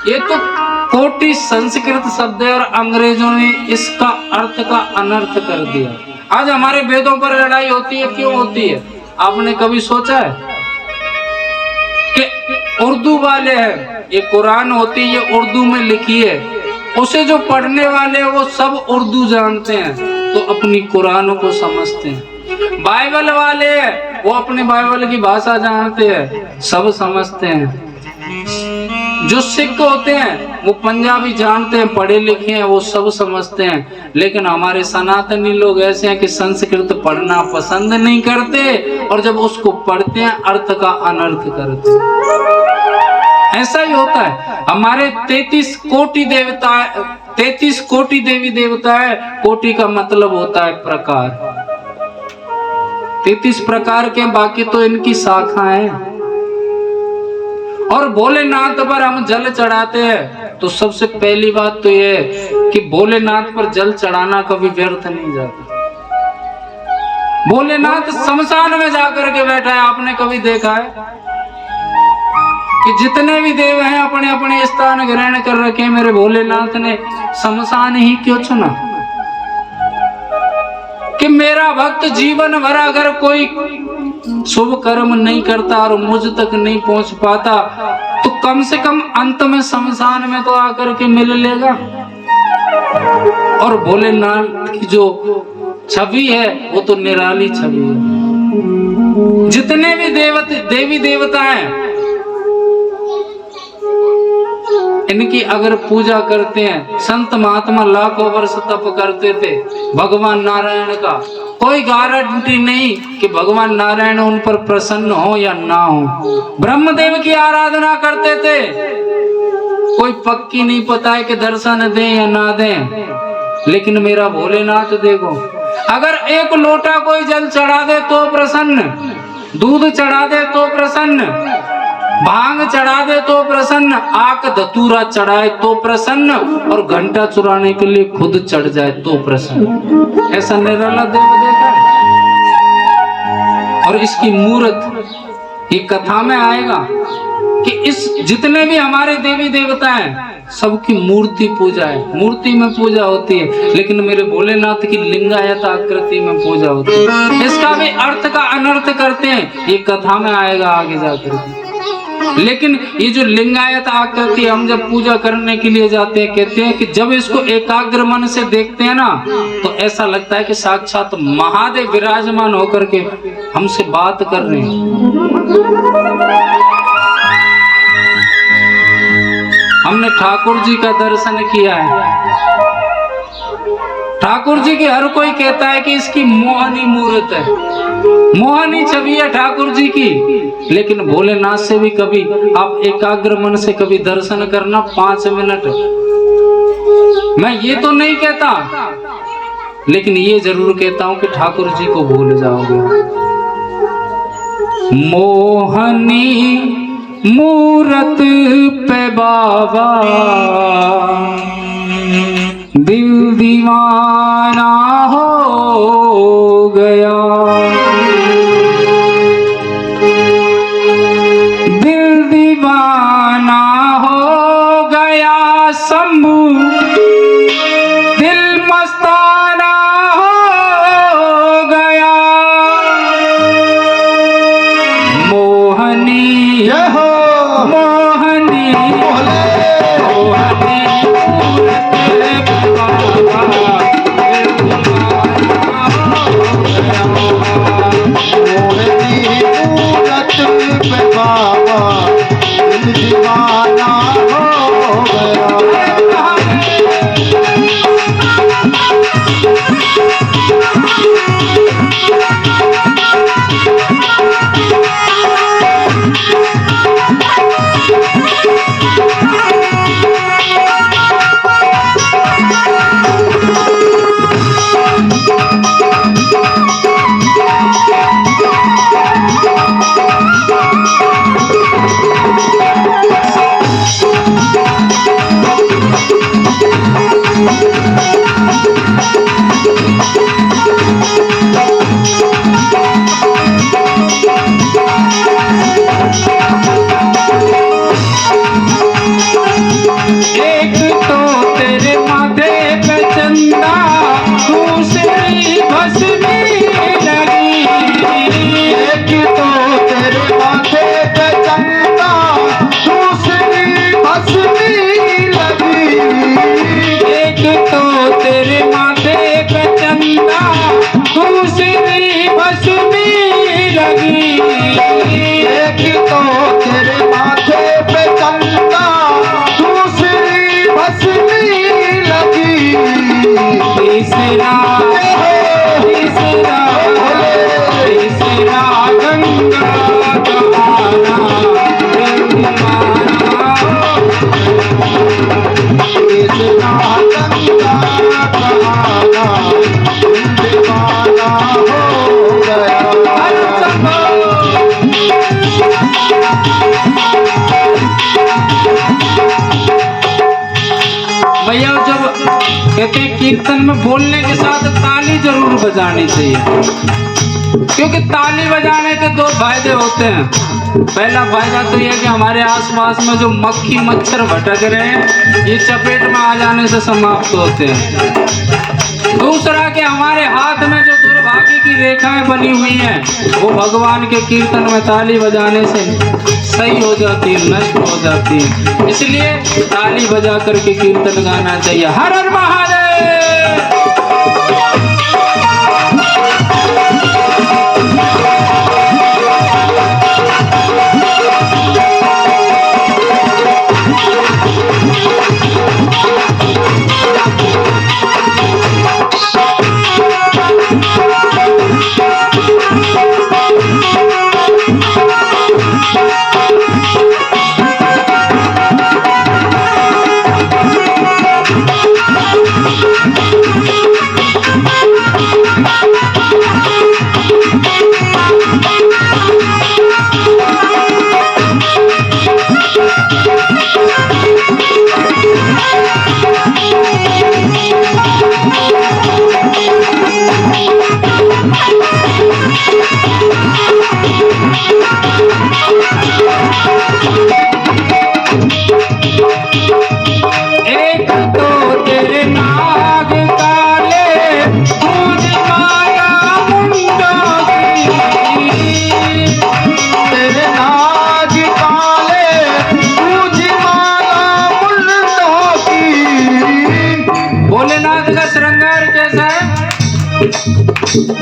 ये तो कोटि संस्कृत शब्द है और अंग्रेजों ने इसका अर्थ का अनर्थ कर दिया। आज हमारे वेदों पर लड़ाई होती है, क्यों होती है? आपने कभी सोचा है कि उर्दू वाले हैं, ये कुरान होती है, ये उर्दू में लिखी है, उसे जो पढ़ने वाले हैं वो सब उर्दू जानते हैं तो अपनी कुरान को समझते हैं। बाइबल वाले हैं, वो अपने बाइबल की भाषा जानते हैं, सब समझते हैं। जो सिख होते हैं वो पंजाबी जानते हैं, पढ़े लिखे हैं, वो सब समझते हैं। लेकिन हमारे सनातनी लोग ऐसे हैं कि संस्कृत पढ़ना पसंद नहीं करते, और जब उसको पढ़ते हैं अर्थ का अनर्थ करते हैं। ऐसा ही होता है। हमारे 33 कोटि देवता, 33 कोटि देवी देवता है। कोटि का मतलब होता है प्रकार। 33 प्रकार के, बाकी तो इनकी शाखाएं। और भोलेनाथ पर हम जल चढ़ाते हैं तो सबसे पहली बात तो ये है कि भोलेनाथ पर जल चढ़ाना कभी व्यर्थ नहीं जाता। भोलेनाथ शमशान में जाकर के बैठा है। आपने कभी देखा है कि जितने भी देव हैं अपने अपने स्थान ग्रहण कर रखे हैं, मेरे भोलेनाथ ने शमशान ही क्यों चुना? कि मेरा भक्त जीवन भर अगर कोई शुभ कर्म नहीं करता और मुझ तक नहीं पहुंच पाता तो कम से कम अंत में शमशान में तो आकर के मिल लेगा। और भोलेनाथ की जो छवि है वो तो निराली छवि है। जितने भी देवी देवता हैं इनकी अगर पूजा करते हैं, संत महात्मा लाखों वर्ष तप करते थे भगवान नारायण का, कोई गारंटी नहीं कि भगवान नारायण उन पर प्रसन्न हो या ना हो। ब्रह्मदेव की आराधना करते थे, कोई पक्की नहीं पता है कि दर्शन दें या ना दें। लेकिन मेरा भोलेनाथ देखो, अगर एक लोटा कोई जल चढ़ा दे तो प्रसन्न, दूध चढ़ा दे तो प्रसन्न, भांग चढ़ा दे तो प्रसन्न, आक धतूरा चढ़ाए तो प्रसन्न, और घंटा चुराने के लिए खुद चढ़ जाए तो प्रसन्न। ऐसा निराला देव देखा है। और इसकी मूर्त ये कथा में आएगा कि इस जितने भी हमारे देवी देवता हैं सबकी मूर्ति पूजा है, मूर्ति में पूजा होती है। लेकिन मेरे भोलेनाथ की लिंगायत आकृति में पूजा होती है। इसका भी अर्थ का अनर्थ करते हैं, ये कथा में आएगा आगे जाकर। लेकिन ये जो लिंगायत आकृति हम जब पूजा करने के लिए जाते हैं, कहते हैं कि जब इसको एकाग्र मन से देखते हैं ना तो ऐसा लगता है कि साक्षात महादेव विराजमान होकर के हमसे बात कर रहे हैं। हमने ठाकुर जी का दर्शन किया है। ठाकुर जी की हर कोई कहता है कि इसकी मोहनी मूर्त है, मोहनी छवि है ठाकुर जी की। लेकिन भोलेनाथ से भी कभी आप एकाग्र मन से कभी दर्शन करना 5 मिनट। मैं ये तो नहीं कहता, लेकिन ये जरूर कहता हूं कि ठाकुर जी को भूल जाओगे। मोहनी मूरत पे बाबा दिल दीवाना हो गया, शंभू दिल मस्ताना हो गया। मोहनी जय हो मोहनी भोले मोहनी मूरत पे बाबा दिल दीवाना हो गया। मोहनी मूरत पे बाबा दिल दीवाना हो एक तो तेरे माथे पे चंदा दूसरी भस्मी लगी। एक तो तेरे माथे पे चंदा दूसरी भस्मी लगी। एक तो तेरे माथे पे चंदा दूसरी भस्मी लगी। एक तो तेरे माथे पे चंदा दूसरी भस्मी लगी। तीसरा तीसरा तीसरा गंगा दीवाना दिल दीवाना। कृष्णा गंगा कहाना दिल दीवाना हो गया। भैया जब कहते हैं कीर्तन में बोलने के साथ ताली जरूर बजानी चाहिए, क्योंकि ताली बजाने के दो फायदे होते हैं। पहला फायदा तो यह कि हमारे आसपास में जो मक्खी मच्छर भटक रहे हैं ये चपेट में आ जाने से समाप्त होते हैं। दूसरा कि हमारे हाथ में जो दुर्भाग्य की रेखाएं बनी हुई हैं वो भगवान के कीर्तन में ताली बजाने से सही हो जाती है, नष्ट हो जाती है। इसलिए ताली बजा करके कीर्तन गाना चाहिए। हर हर महादेव।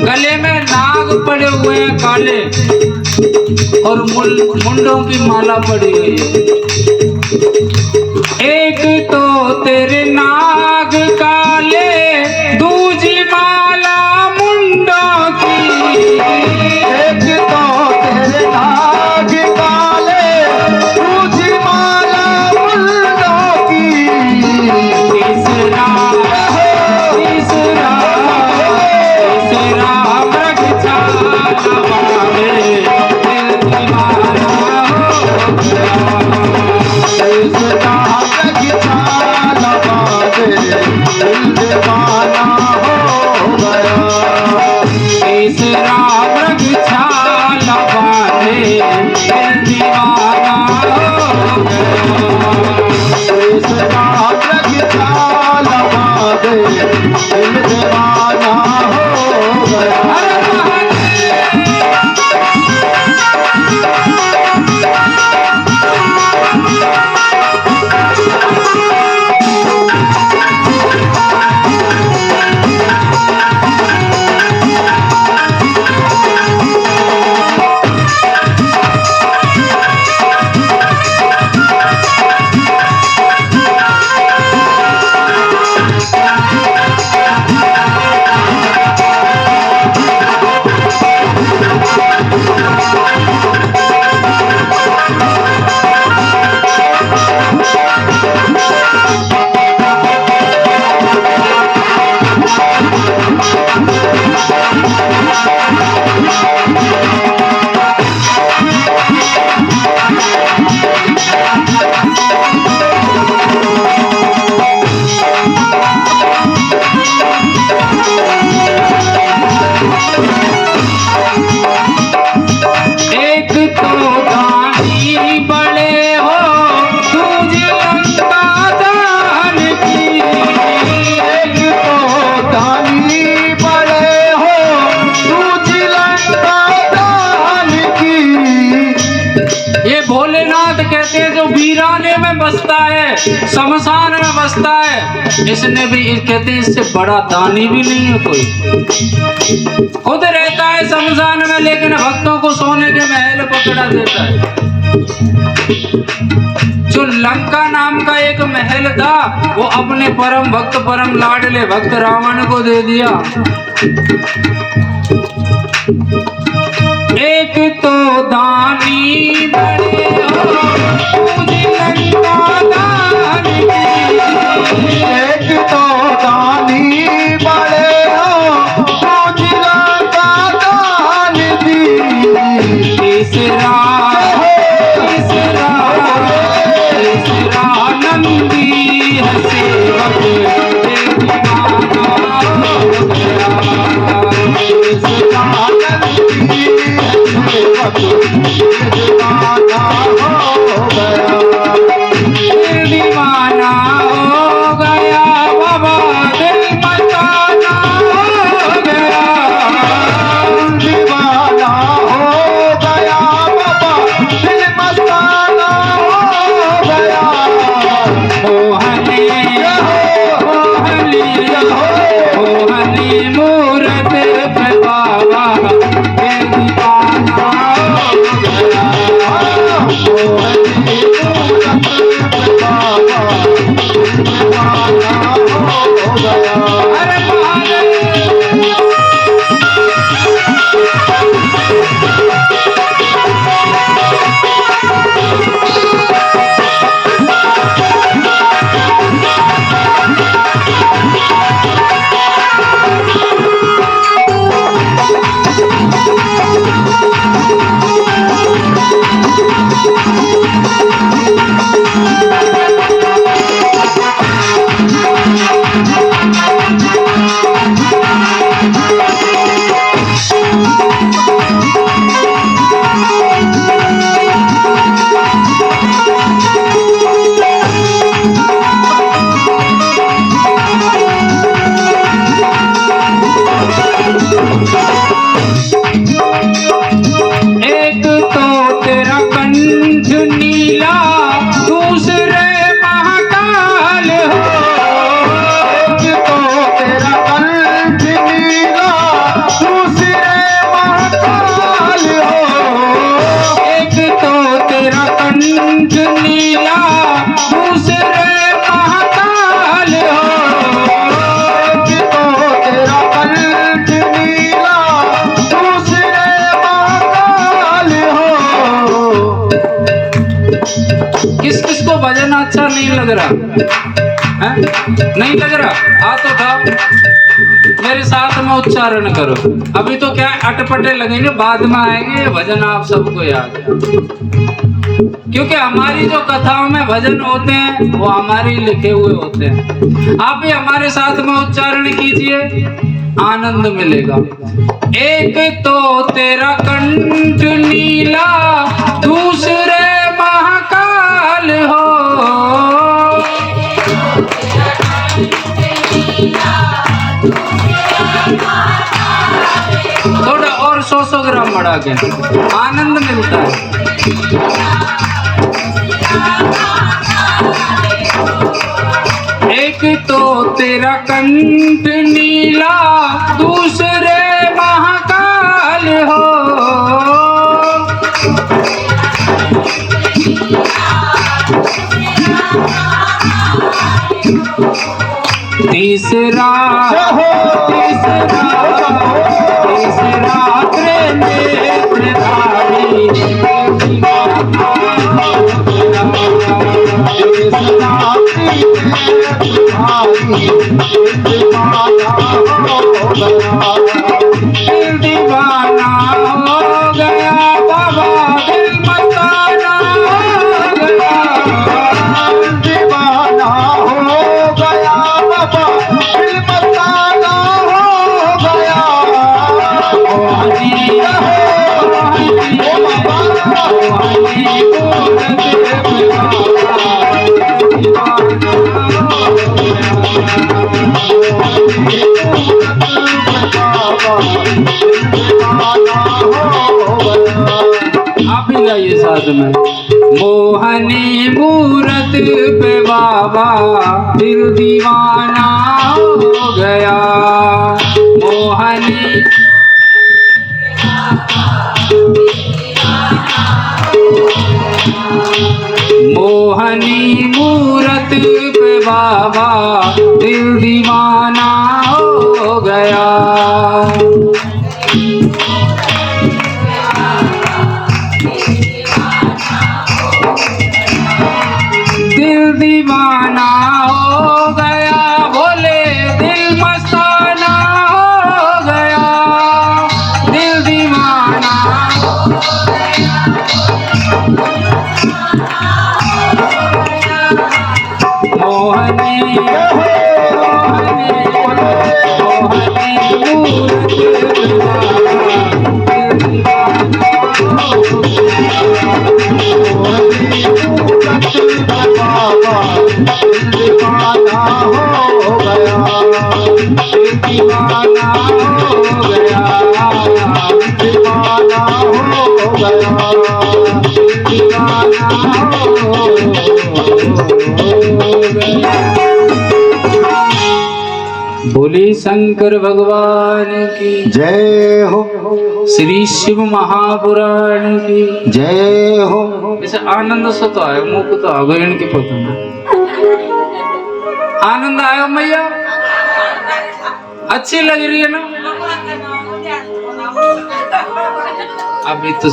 गले में नाग पड़े हुए हैं काले और मुंडों की माला पड़ी हुई है। एक तो तेरे नाग काले दूजी माला मुंडों की। एक तो तेरे नाग काले दूजी माला मुंडों की। तीसरा कृष्णा वीराने में बसता है, शमशान में बसता है, इसने भी कहते हैं इससे बड़ा दानी भी नहीं है कोई। खुद रहता है शमशान में लेकिन भक्तों को सोने के महल पकड़ा देता है। जो लंका नाम का एक महल था वो अपने परम भक्त परम लाडले भक्त रावण को दे दिया। एक तो दानी बड़े हो एक तो दानी बड़े हो दान दी। तीसरा नंदी है सेवक दीवाना हो गया बाबा, दिल मस्ताना हो गया। दीवाना हो गया बाबा, दिल मस्ताना हो गया। मोहनी मूरत पे बाबा दिल दीवाना हो गया। अरे भजन अच्छा नहीं लग रहा है? नहीं लग रहा? हाथ उठाओ, मेरे साथ में उच्चारण करो। अभी तो क्या अटपटे लगेंगे, बाद में आएंगे भजन आप सबको याद है। क्योंकि हमारी जो कथाओं में भजन होते हैं वो हमारी लिखे हुए होते हैं। आप भी हमारे साथ में उच्चारण कीजिए, आनंद मिलेगा। एक तो तेरा कंठ नीला, दूसरे महाकाल हो। थोड़ा और 100 ग्राम बढ़ा के आनंद मिलता है। एक तो तेरा कंठ नीला, दूसरे महाकाल हो। तीसरा दीवाना हो गया बाबा दिल मस्ताना हो गया दीवाना हो गया बाबा दिल मस्ताना हो गया आप ही गाइए साथ में। मोहनी मूरत पे बाबा दिल दीवाना हो गया मोहनी मोहनी मूरत पे बाबा दिल दीवाना हो गया दिल दीवाना हो गया बोले दिल मस्ताना हो गया दिल दीवाना मोहनी बोली शंकर भगवान की जय हो श्री शिव महापुराण की जय हो जैसे आनंद से तो आयो मुख तो आगो इनके पता ना आनंद आयो मैया अच्छी लग रही है ना अभी तो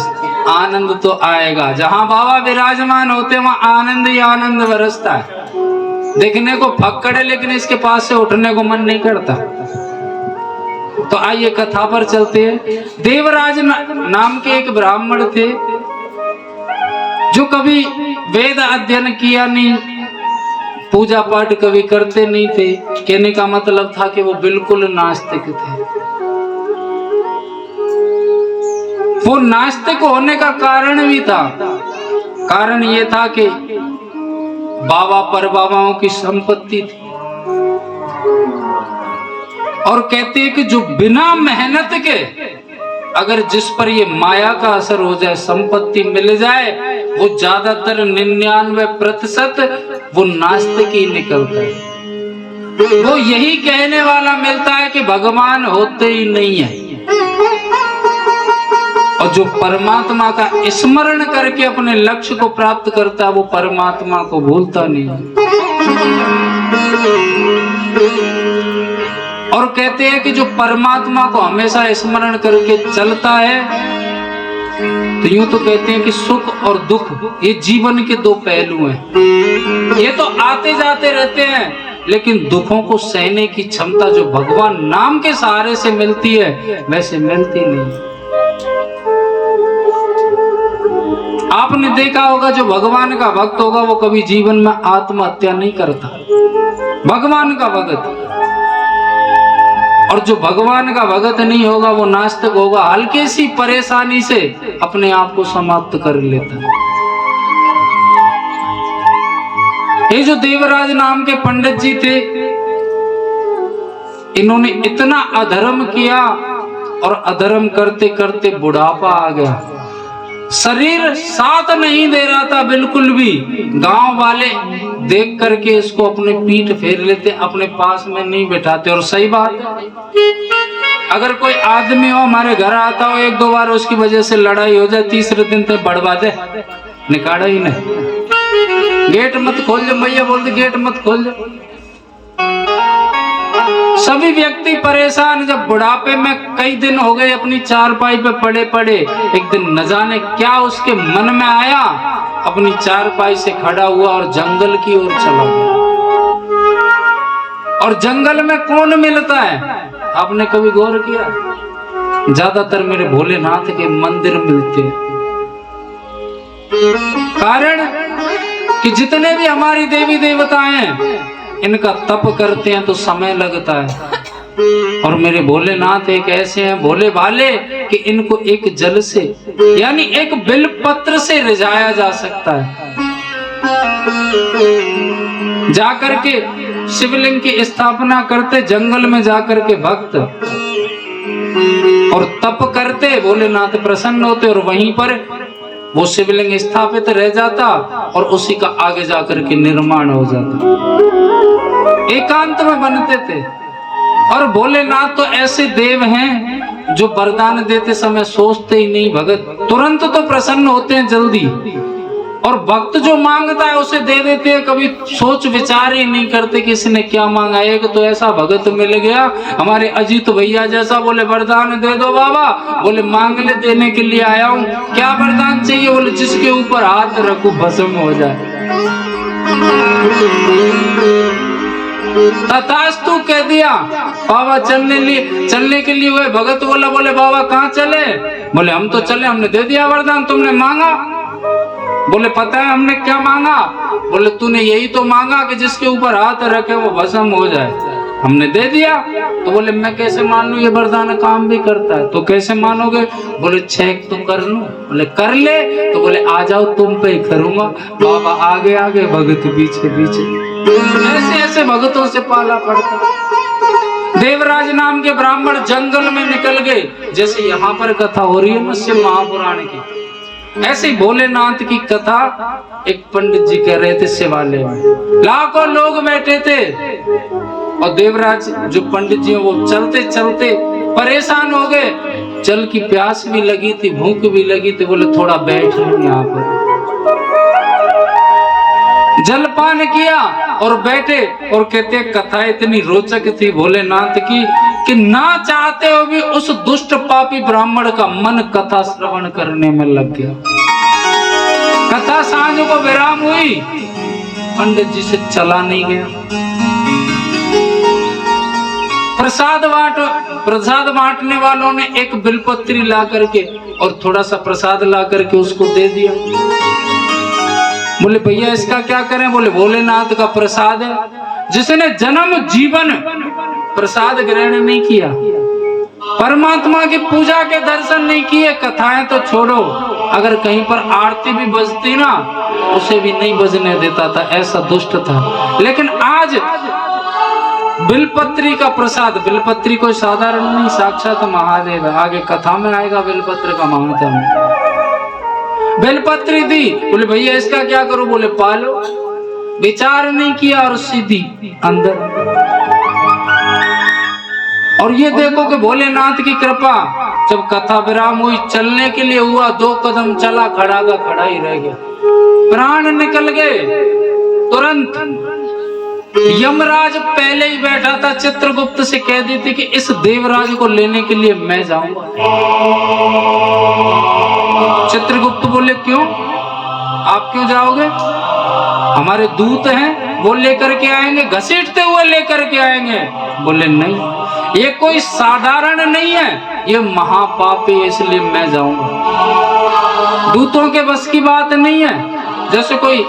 आनंद तो आएगा जहाँ बाबा विराजमान होते वहाँ आनंद ही आनंद बरसता है देखने को फक्कड़ है लेकिन इसके पास से उठने को मन नहीं करता। तो आइए कथा पर चलते हैं। देवराज नाम के एक ब्राह्मण थे जो कभी वेद अध्ययन किया नहीं, पूजा पाठ कभी करते नहीं थे। कहने का मतलब था कि वो बिल्कुल नास्तिक थे। वो नास्तिक होने का कारण भी था, कारण ये था कि बाबा पर बाबाओं की संपत्ति थी और कहते हैं कि जो बिना मेहनत के अगर जिस पर ये माया का असर हो जाए संपत्ति मिल जाए वो ज्यादातर 99% वो नास्तिक ही निकलता है। वो यही कहने वाला मिलता है कि भगवान होते ही नहीं है और जो परमात्मा का स्मरण करके अपने लक्ष्य को प्राप्त करता है वो परमात्मा को भूलता नहीं। और कहते हैं कि जो परमात्मा को हमेशा स्मरण करके चलता है तो यूं तो कहते हैं कि सुख और दुख ये जीवन के दो पहलू हैं। ये तो आते जाते रहते हैं लेकिन दुखों को सहने की क्षमता जो भगवान नाम के सहारे से मिलती है वैसे मिलती नहीं। आपने देखा होगा जो भगवान का भक्त होगा वो कभी जीवन में आत्महत्या नहीं करता, भगवान का भक्त। और जो भगवान का भक्त नहीं होगा वो नास्तिक होगा, हल्की सी परेशानी से अपने आप को समाप्त कर लेता है। ये जो देवराज नाम के पंडित जी थे इन्होंने इतना अधर्म किया और अधर्म करते करते बुढ़ापा आ गया, शरीर साथ नहीं दे रहा था बिल्कुल भी। गांव वाले देख करके इसको अपने पीठ फेर लेते, अपने पास में नहीं बैठाते। और सही बात है, अगर कोई आदमी हो हमारे घर आता हो एक दो बार उसकी वजह से लड़ाई हो जाए, तीसरे दिन तक बढ़वा दे, निकाला ही नहीं। गेट मत खोल दे भैया, बोलते गेट मत खोल दे। सभी व्यक्ति परेशान, जब बुढ़ापे में कई दिन हो गए अपनी चारपाई पे पड़े पड़े, एक दिन न जाने क्या उसके मन में आया, अपनी चारपाई से खड़ा हुआ और जंगल की ओर चला गया। और जंगल में कौन मिलता है? आपने कभी गौर किया? ज्यादातर मेरे भोलेनाथ के मंदिर मिलते हैं। कारण कि जितने भी हमारी देवी देवता हैं, इनका तप करते हैं तो समय लगता है। और मेरे भोलेनाथ एक ऐसे हैं भोले भाले कि इनको एक जल से यानी एक बिल पत्र से रिझाया जा सकता है। जाकर के शिवलिंग की स्थापना करते जंगल में जाकर के भक्त और तप करते, भोलेनाथ प्रसन्न होते और वहीं पर वो शिवलिंग स्थापित रह जाता और उसी का आगे जाकर के निर्माण हो जाता। एकांत में बनते थे। और भोलेनाथ तो ऐसे देव हैं जो वरदान देते समय सोचते ही नहीं, भगत तुरंत तो प्रसन्न होते हैं जल्दी। और भक्त जो मांगता है उसे दे देते हैं, कभी सोच विचार ही नहीं करते कि इसने क्या मांगा। एक तो ऐसा भगत मिल गया हमारे अजीत भैया जैसा, बोले वरदान दे दो बाबा। बोले मांग ले, देने के लिए आया हूँ। क्या वरदान चाहिए? बोले जिसके ऊपर हाथ रखो भस्म हो जाए। तथास्तु कह दिया। बाबा चलने के लिए हुए। भगत बोला, बोले बाबा कहाँ चले? बोले हम तो चले, हमने दे दिया वरदान, तुमने मांगा। बोले पता है हमने क्या मांगा? बोले तूने यही तो मांगा कि जिसके ऊपर हाथ रखे वो भस्म हो जाए, हमने दे दिया। तो बोले मैं कैसे मान लूं ये वरदान काम भी करता है? तो कैसे मानोगे? बोले चेक तो कर लूं। बोले कर ले। तो बोले आ जाओ तुम पे ही करूंगा। बाबा आगे आगे, भगत पीछे पीछे। ऐसे ऐसे भगतों से पाला पड़ता। देवराज नाम के ब्राह्मण जंगल में निकल गए, जैसे यहाँ पर कथा हो रही है ना शिव महापुराण की, ऐसे ही भोलेनाथ की कथा एक पंडित जी कह रहे थे शिवालय में। लाखों लोग बैठे थे और देवराज जो पंडित जी वो चलते चलते परेशान हो गए। जल की प्यास भी लगी थी, भूख भी लगी थी। बोले थोड़ा बैठ लूं यहाँ पर। जलपान किया और बैठे और कहते कथा इतनी रोचक थी भोलेनाथ की कि ना चाहते हो भी उस दुष्ट पापी ब्राह्मण का मन कथा श्रवण करने में लग गया। कथा सांझ को विराम हुई, पंडित जी से चला नहीं गया। प्रसाद बांटने वालों ने एक बिलपत्री ला करके और थोड़ा सा प्रसाद ला करके उसको दे दिया। बोले भैया इसका क्या करें? बोले भोलेनाथ का प्रसाद है। जिसने जन्म जीवन प्रसाद ग्रहण नहीं किया, परमात्मा की पूजा के दर्शन नहीं किए, कथाएं तो छोड़ो, अगर कहीं पर आरती भी बजती ना उसे भी नहीं बजने देता था, ऐसा दुष्ट था। लेकिन आज बिलपत्री का प्रसाद, बिलपत्री कोई साधारण नहीं, साक्षात महादेव है। आगे कथा में आएगा बिलपत्र का महात्म्य। बेलपत्री दी। बोले भैया इसका क्या करूं? बोले पालो। विचार नहीं किया और सीधी अंदर। और ये देखो कि भोलेनाथ की कृपा, जब कथा विराम हुई चलने के लिए हुआ, 2 कदम चला, खड़ा का खड़ा ही रह गया, प्राण निकल गए तुरंत। यमराज पहले ही बैठा था, चित्रगुप्त से कह दी थी कि इस देवराज को लेने के लिए मैं जाऊंगा। चित्रगुप्त बोले क्यों? आप क्यों जाओगे? हमारे दूत हैं, वो लेकर के आएंगे, घसीटते हुए लेकर के आएंगे। बोले नहीं, ये कोई साधारण नहीं है, ये महापापी है, इसलिए मैं जाऊंगा। दूतों के बस की बात नहीं है। जैसे कोई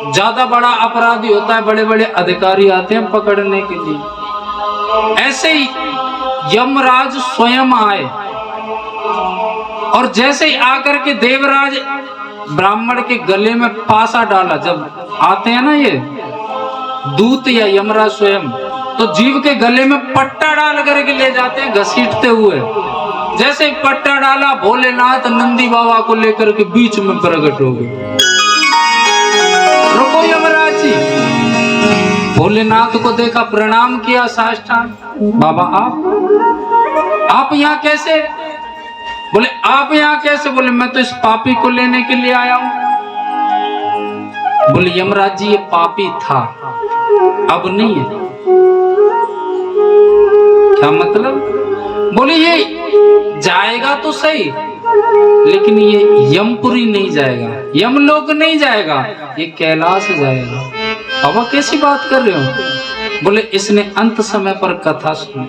ज्यादा बड़ा अपराधी होता है, बड़े बड़े अधिकारी आते हैं पकड़ने के लिए, ऐसे ही यमराज स्वयं आए। और जैसे ही आकर के देवराज ब्राह्मण के गले में पासा डाला, जब आते हैं ना ये दूत या यमराज स्वयं, तो जीव के गले में पट्टा डाल करके ले जाते हैं घसीटते हुए। जैसे ही पट्टा डाला, भोलेनाथ नंदी बाबा को लेकर के बीच में प्रकट हो गए। रुको यमराज जी। भोलेनाथ को देखा, प्रणाम किया साष्टांग। बाबा आप यहाँ कैसे? बोले आप यहाँ कैसे? बोले मैं तो इस पापी को लेने के लिए आया हूं। बोले यमराज जी ये पापी था, अब नहीं है। क्या मतलब? बोले ये जाएगा तो सही, लेकिन ये यमपुरी नहीं जाएगा, यमलोक नहीं जाएगा, ये कैलाश जाएगा। बाबा कैसी बात कर रहे हो? बोले इसने अंत समय पर कथा सुनी।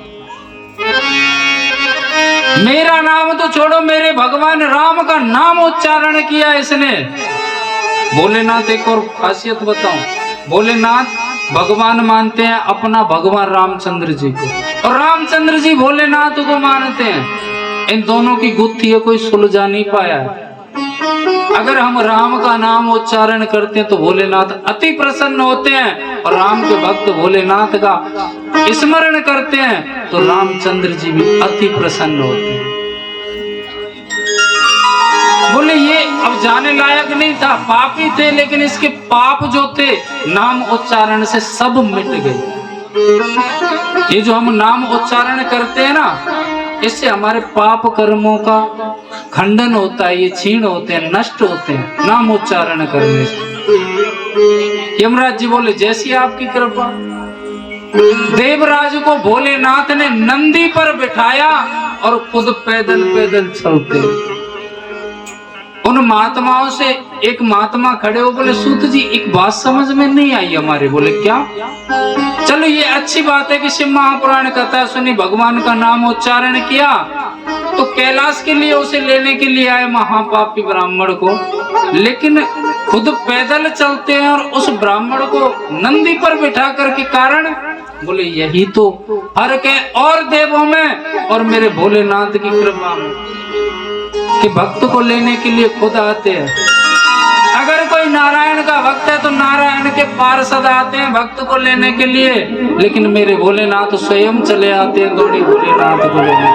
मेरा नाम तो छोड़ो, मेरे भगवान राम का नाम उच्चारण किया इसने। भोलेनाथ एक और खासियत बताऊं, भोलेनाथ भगवान मानते हैं अपना भगवान रामचंद्र जी को, और रामचंद्र जी भोलेनाथ को मानते हैं। इन दोनों की गुत्थी है कोई सुलझा नहीं पाया है। अगर हम राम का नाम उच्चारण करते हैं तो भोलेनाथ अति प्रसन्न होते हैं, और राम के भक्त भोलेनाथ का स्मरण करते हैं तो रामचंद्र जी भी अति प्रसन्न होते हैं। बोले ये अब जाने लायक नहीं था, पापी थे, लेकिन इसके पाप जो थे नाम उच्चारण से सब मिट गए। ये जो हम नाम उच्चारण करते हैं ना, इससे हमारे पाप कर्मों का खंडन होता है, ये छीण होते हैं, नष्ट होते हैं नाम उच्चारण करने से। यमराज जी बोले जैसी आपकी कृपा। देवराज को भोलेनाथ ने नंदी पर बिठाया और खुद पैदल पैदल चलते। उन महात्माओं से एक महात्मा खड़े हो, बोले सूत जी एक बात समझ में नहीं आई हमारे। बोले क्या? चलो ये अच्छी बात है कि शिव महापुराण कथा सुनी, भगवान का नाम उच्चारण किया, तो कैलाश के लिए उसे लेने के लिए आए महापापी ब्राह्मण को, लेकिन खुद पैदल चलते हैं और उस ब्राह्मण को नंदी पर बिठा कर के कारण। बोले यही तो फर्क है और देवों में और मेरे भोलेनाथ की कृपा में कि भक्त को लेने के लिए खुद आते हैं। अगर कोई नारायण का भक्त है तो नारायण के पार्षद आते हैं भक्त को लेने के लिए, लेकिन मेरे भोलेनाथ स्वयं चले आते हैं गौड़ी भोलेनाथ को लेने।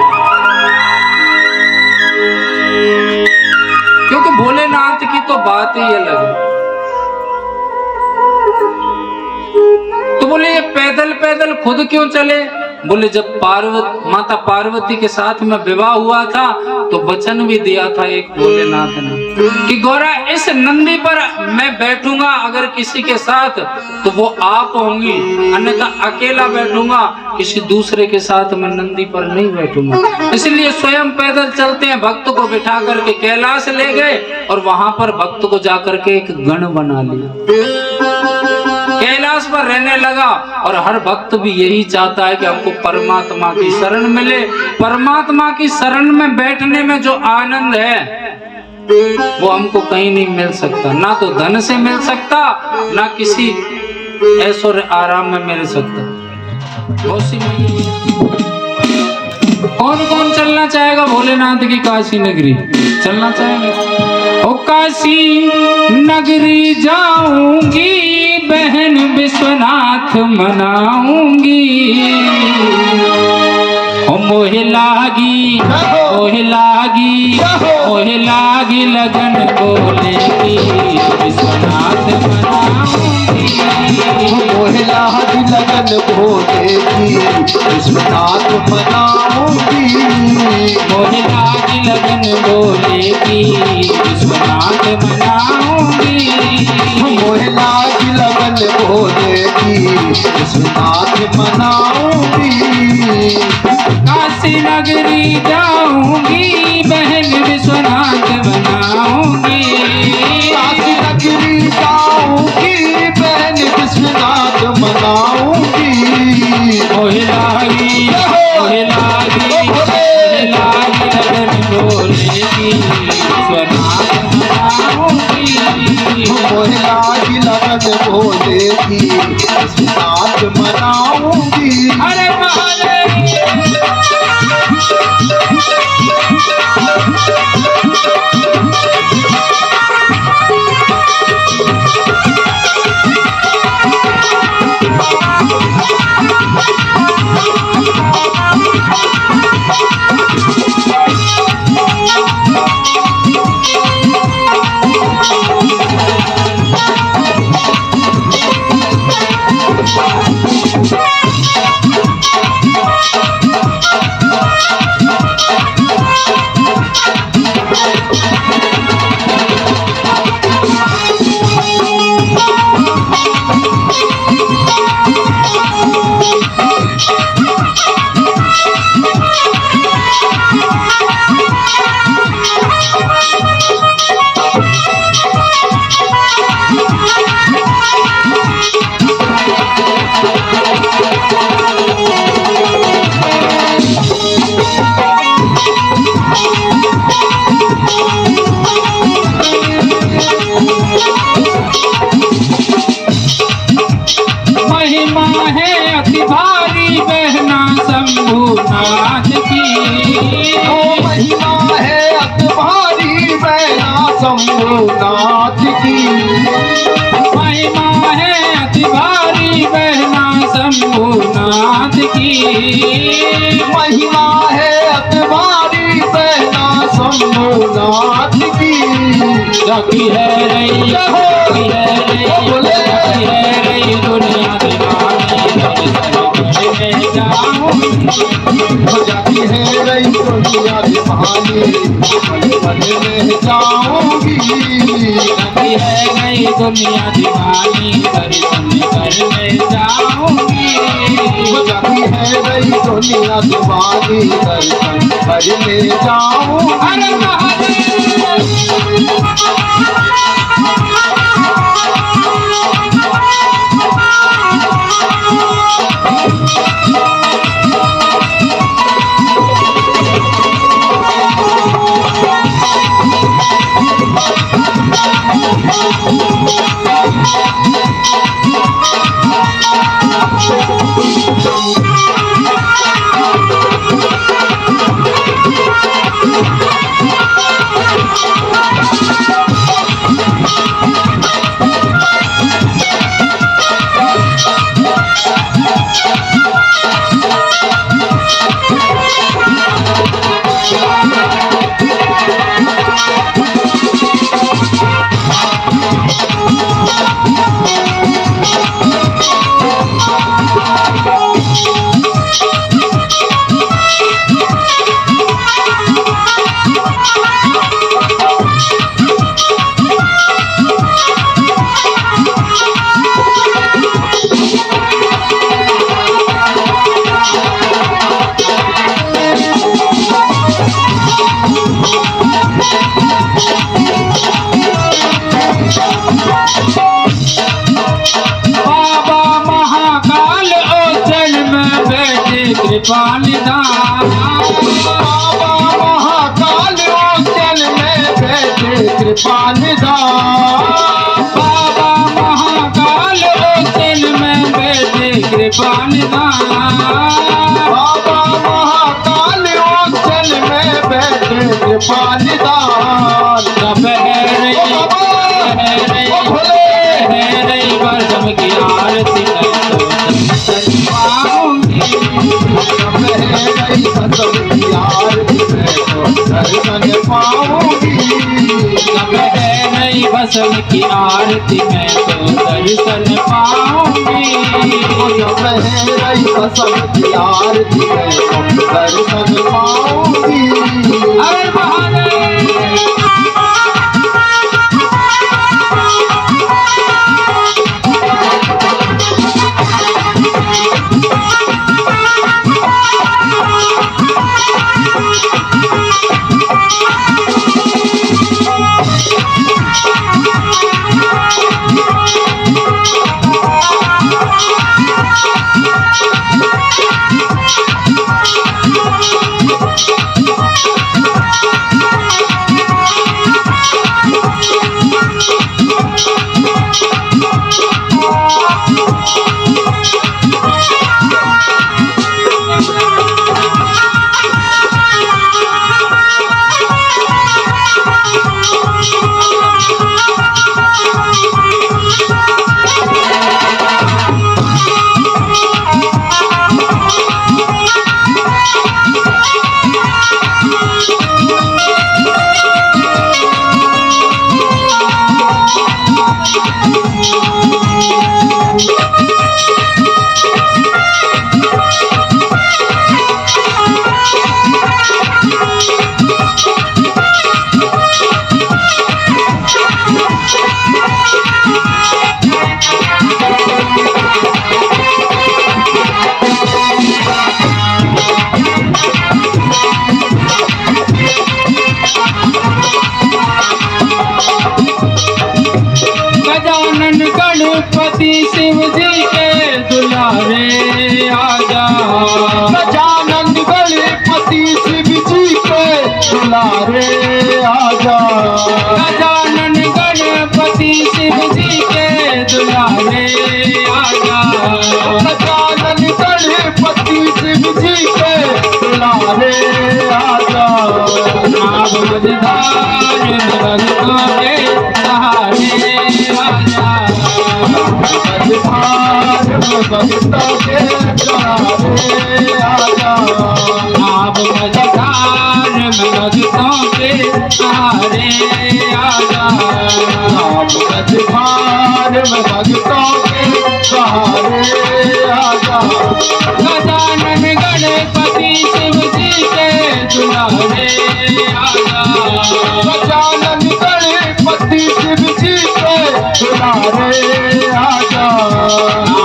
क्योंकि भोलेनाथ की तो बात ही अलग है। तो बोले ये पैदल पैदल खुद क्यों चले? बोले जब माता पार्वती के साथ में विवाह हुआ था तो वचन भी दिया था एक भोलेनाथ ने कि गौरा इस नंदी पर मैं बैठूंगा अगर किसी के साथ तो वो आप होंगी, अन्यथा अकेला बैठूंगा, किसी दूसरे के साथ मैं नंदी पर नहीं बैठूंगा। इसलिए स्वयं पैदल चलते हैं, भक्त को बिठा करके कैलाश ले गए और वहां पर भक्त को जाकर के एक गण बना लिया, कैलाश पर रहने लगा। और हर भक्त भी यही चाहता है कि हमको परमात्मा की शरण मिले। परमात्मा की शरण में बैठने में जो आनंद है वो हमको कहीं नहीं मिल सकता, ना तो धन से मिल सकता, ना किसी ऐश्वर्य आराम में मिल सकता। कौन कौन चलना चाहेगा भोलेनाथ की काशी नगरी? चलना चाहेगा? ओ काशी नगरी जाऊंगी बहन विश्वनाथ मनाऊंगी, ओ मोहे लागी लगन बोलेगी विश्वनाथ मनाऊंगी, मोहे लागी लगन बोलेगी विश्वनाथ मनाऊंगी, मोहे लागी लगन बोलेगी विश्वनाथ मनाऊंगी, मोहे लागी लगन बोलेगी विश्वनाथ मनाऊंगी। काशी नगरी जाऊंगी बहन विश्वनाथ मनाऊंगी, काशी नगरी जाऊंगी बहन विश्वनाथ मनाऊंगी, मोहे लागी लगन बोलेगी विश्वनाथ मनाऊंगी, मोहे लागी लगन बोलेगी विश्वनाथ मनाऊंगी। अरे है अति भारी बहना शंभुनाथ की। ओ महिमा है अति भारी बहना शंभुनाथ की। महिमा है अति भारी बहना शंभुनाथ की। महिमा है अति भारी बहना शंभुनाथ की। रखी है रही रखी है रही दुनिया दीवानी में जाऊं। हो जाती है रही दुनिया दीवानी में जाऊंगी। रखी है रही दुनिया दीवानी दर्शन करने जाऊंगी। हो जाती है रही दुनिया दीवानी दर्शन करने जाऊं। हर कृपा निधान। बाबा महाकाल ओचन में बैठे कृपा निधान। बाबा महाकाल ओचन में बैठे कृपा निधान। बाबा महाकाल ओचन में बैठे कृपा निधान। सब है रही बरसम की आरती दर्शन पाऊंगी। सब है नई भस्म की आरती में तो दर्शन पाऊंगी। सब है नई भस्म की आरती में तो दर्शन पाऊंगी। हर महादेव। गणपति शिव जी के दुलारे आजा। गजानन गणपति शिव जी के दुलारे आजा। गजानन गणपति शिव जी के दुलारे आजा। भक्तों के सहारे आजा। मझधार में भक्तों के सहारे आजा। आप मझधार में भक्तों के सहारे आजा। आप मझधार में भक्तों के सहारे आजा। गजानन गणपति शिव जी के दुलारे आजा। गजानन गणपति शिव जी के दुलारे आजा।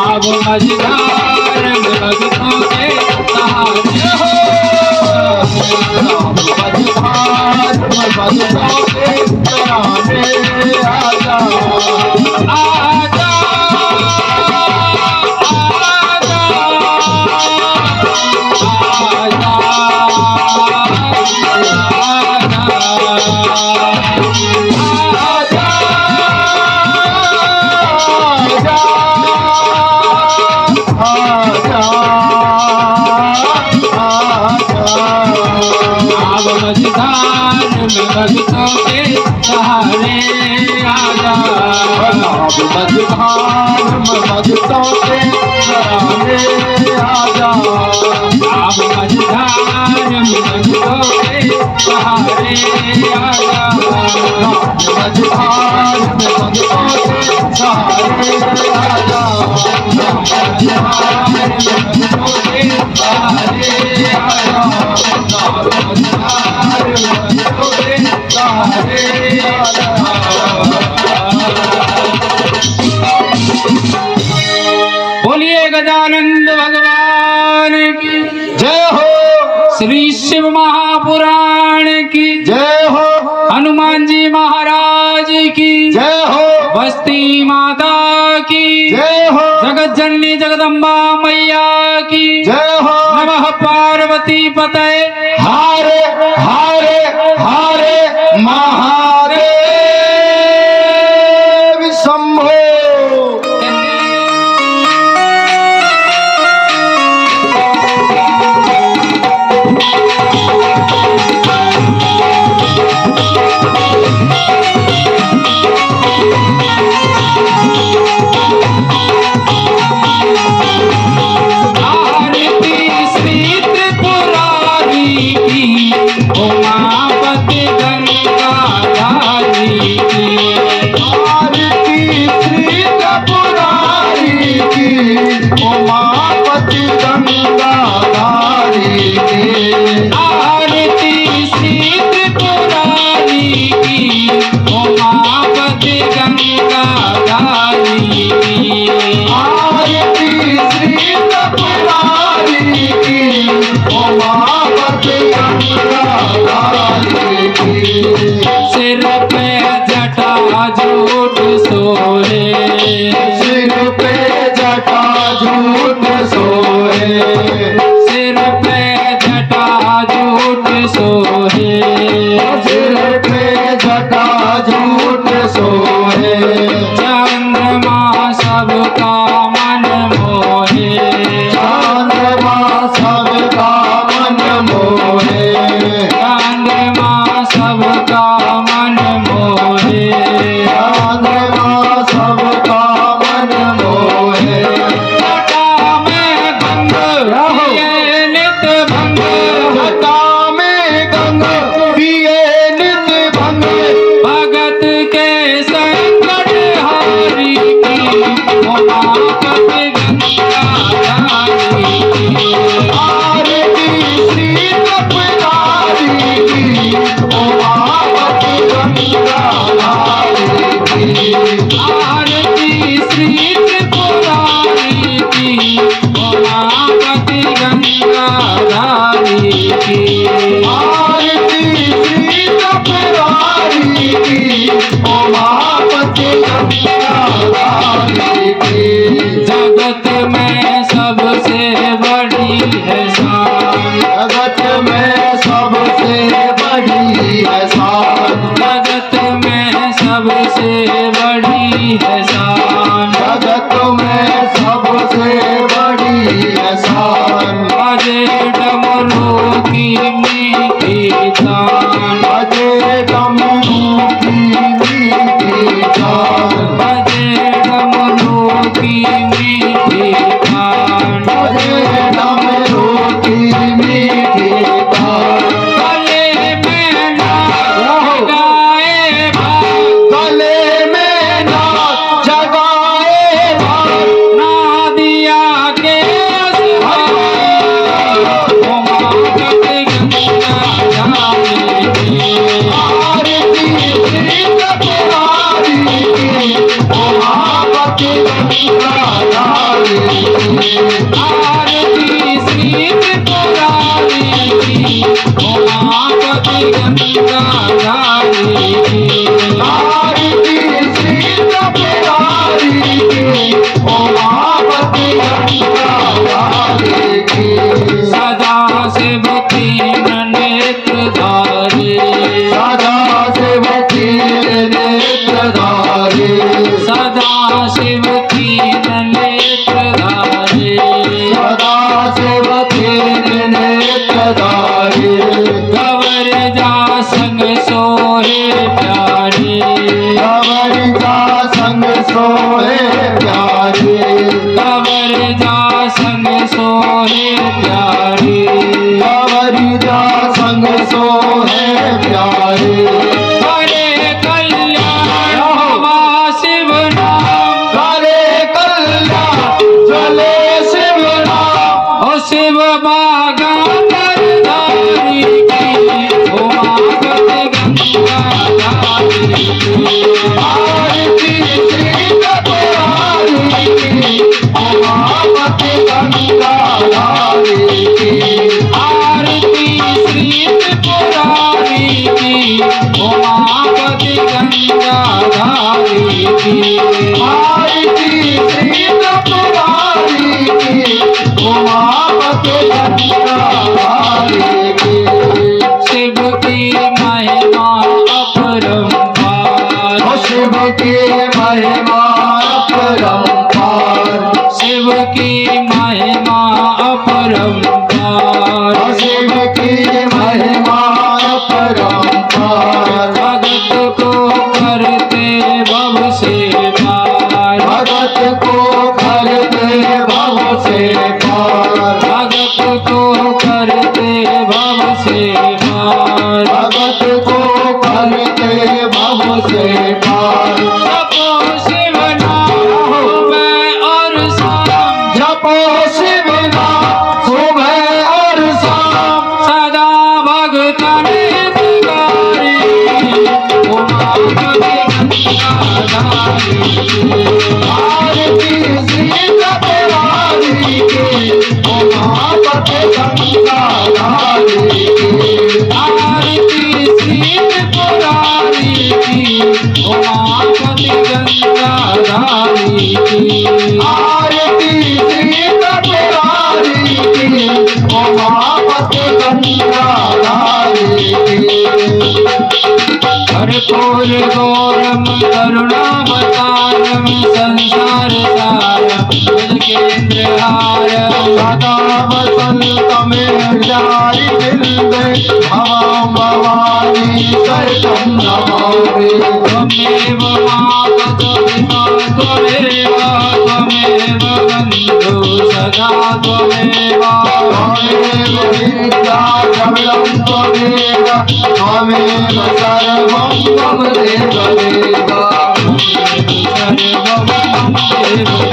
आप मझधार में भक्तों के सहारे हो। मझधार में भक्तों के सहारे आजा। आजा मझधार में भक्तों के सहारे आजा। मझधार में भक्तों के सहारे आजा। आप मझधार में भक्तों के सहारे आजा। मझधार में भक्तों के सहारे आजा। मझधार में भक्तों के सहारे आजा। मझधार में भक्तों के सहारे आजा। बोलिए गजानंद भगवान की जय हो। श्री शिव महापुराण की जय हो। हनुमान जी महाराज की जय हो। बस्ती माता की जय हो। जगत जननी जगदम्बा मैया की जय हो। नमः पार्वती पतये हारे हारे हारे महादेव शंभो। आरती श्री त्रिपुरारी की उमापति गंगाधारी की। आरती श्री त्रिपुरारी की उमापति गंगाधारी की। आरती श्री त्रिपुरारी की उमापति गंगाधारी की। आरती श्री त्रिपुरारी की उमापति गंगाधारी की। सिर पे जटा जूट सोहे सिर पे जटा झूठ सोए। सिर पे जटा जूट सोहे सिर पे जटा झूठ सोए। चंद्रमा सबका मन मोहे चंद्रमा सबका मन मोहे। चंद्रमा सबका मन मोहे चंद्रमा सबका मन मोहे। जटा में गंग ये नित भंग जटा में गंग पिए नित भंग। भगत के संकट हारी की उमापति गंगाधारी की। आरती श्री त्रिपुरारी की उमापति गंगाधारी की। आरती श्री त्रिपुरारी की उमापति गंगाधारी की। आरती श्री त्रिपुरारी की उमापति गंगाधारी की। जगत में सबसे बड़ी है शान। जगत में सबसे बड़ी है शान। जगत में सबसे बड़ी है शान। जगत में सबसे बड़ी है शान। बाजे डमरू की मीठी तान। बजे डमरू की संग सोहे प्यारे, कंवरिया संग सोहे प्यारे। करे कल्याण हवा शिव नाम, करे कल्याण चले शिव नाम। ओ शिव बागा धारी की, ओ मागत गंगा धारी की। आरती श्री त्रिपुरारी की, उमापति गंगा धारी की। आरती श्री त्रिपुरारी की, उमापति गंगा धारी की। आरती श्री त्रिपुरारी की, उमापति गंगा धारी की। शिव की महिमा अपरंपार, ओ शिव की महिमा अपरंपार। शिव की महिमा अपरंपार। शिव की महिमा अपरंपार। भगत को करते भव से पार, भगत को करते भव से पार। भगत को करते भव से पार। भगत को करते भव से पार। जपो शिव नाम सुबह और शाम, जपो शिव नाम सुबह और शाम। सदा भगतन हितकारी, उमापति गंगा धारी की। आरती श्री त्रिपुरारी की, उमापति गंगा धारी की। आरती श्री त्रिपुरारी की, उमापति गंगा धारी की। आरती श्री त्रिपुरारी की, उमापति गंगा धारी की। कर्पूर गौरम करुणावतारम संसार सारम केंद्रहारम। सदा वसंत में जाई बिंदे, भवां भवानी शरणं नमामि। त्वमेव माता पिता त्वमेव, त्वमेव बन्धु सखा त्वमेव। त्वमेव विद्या द्रविणं त्वमेव, त्वमेव सर्वं मम देव देव। सर्वं मम देव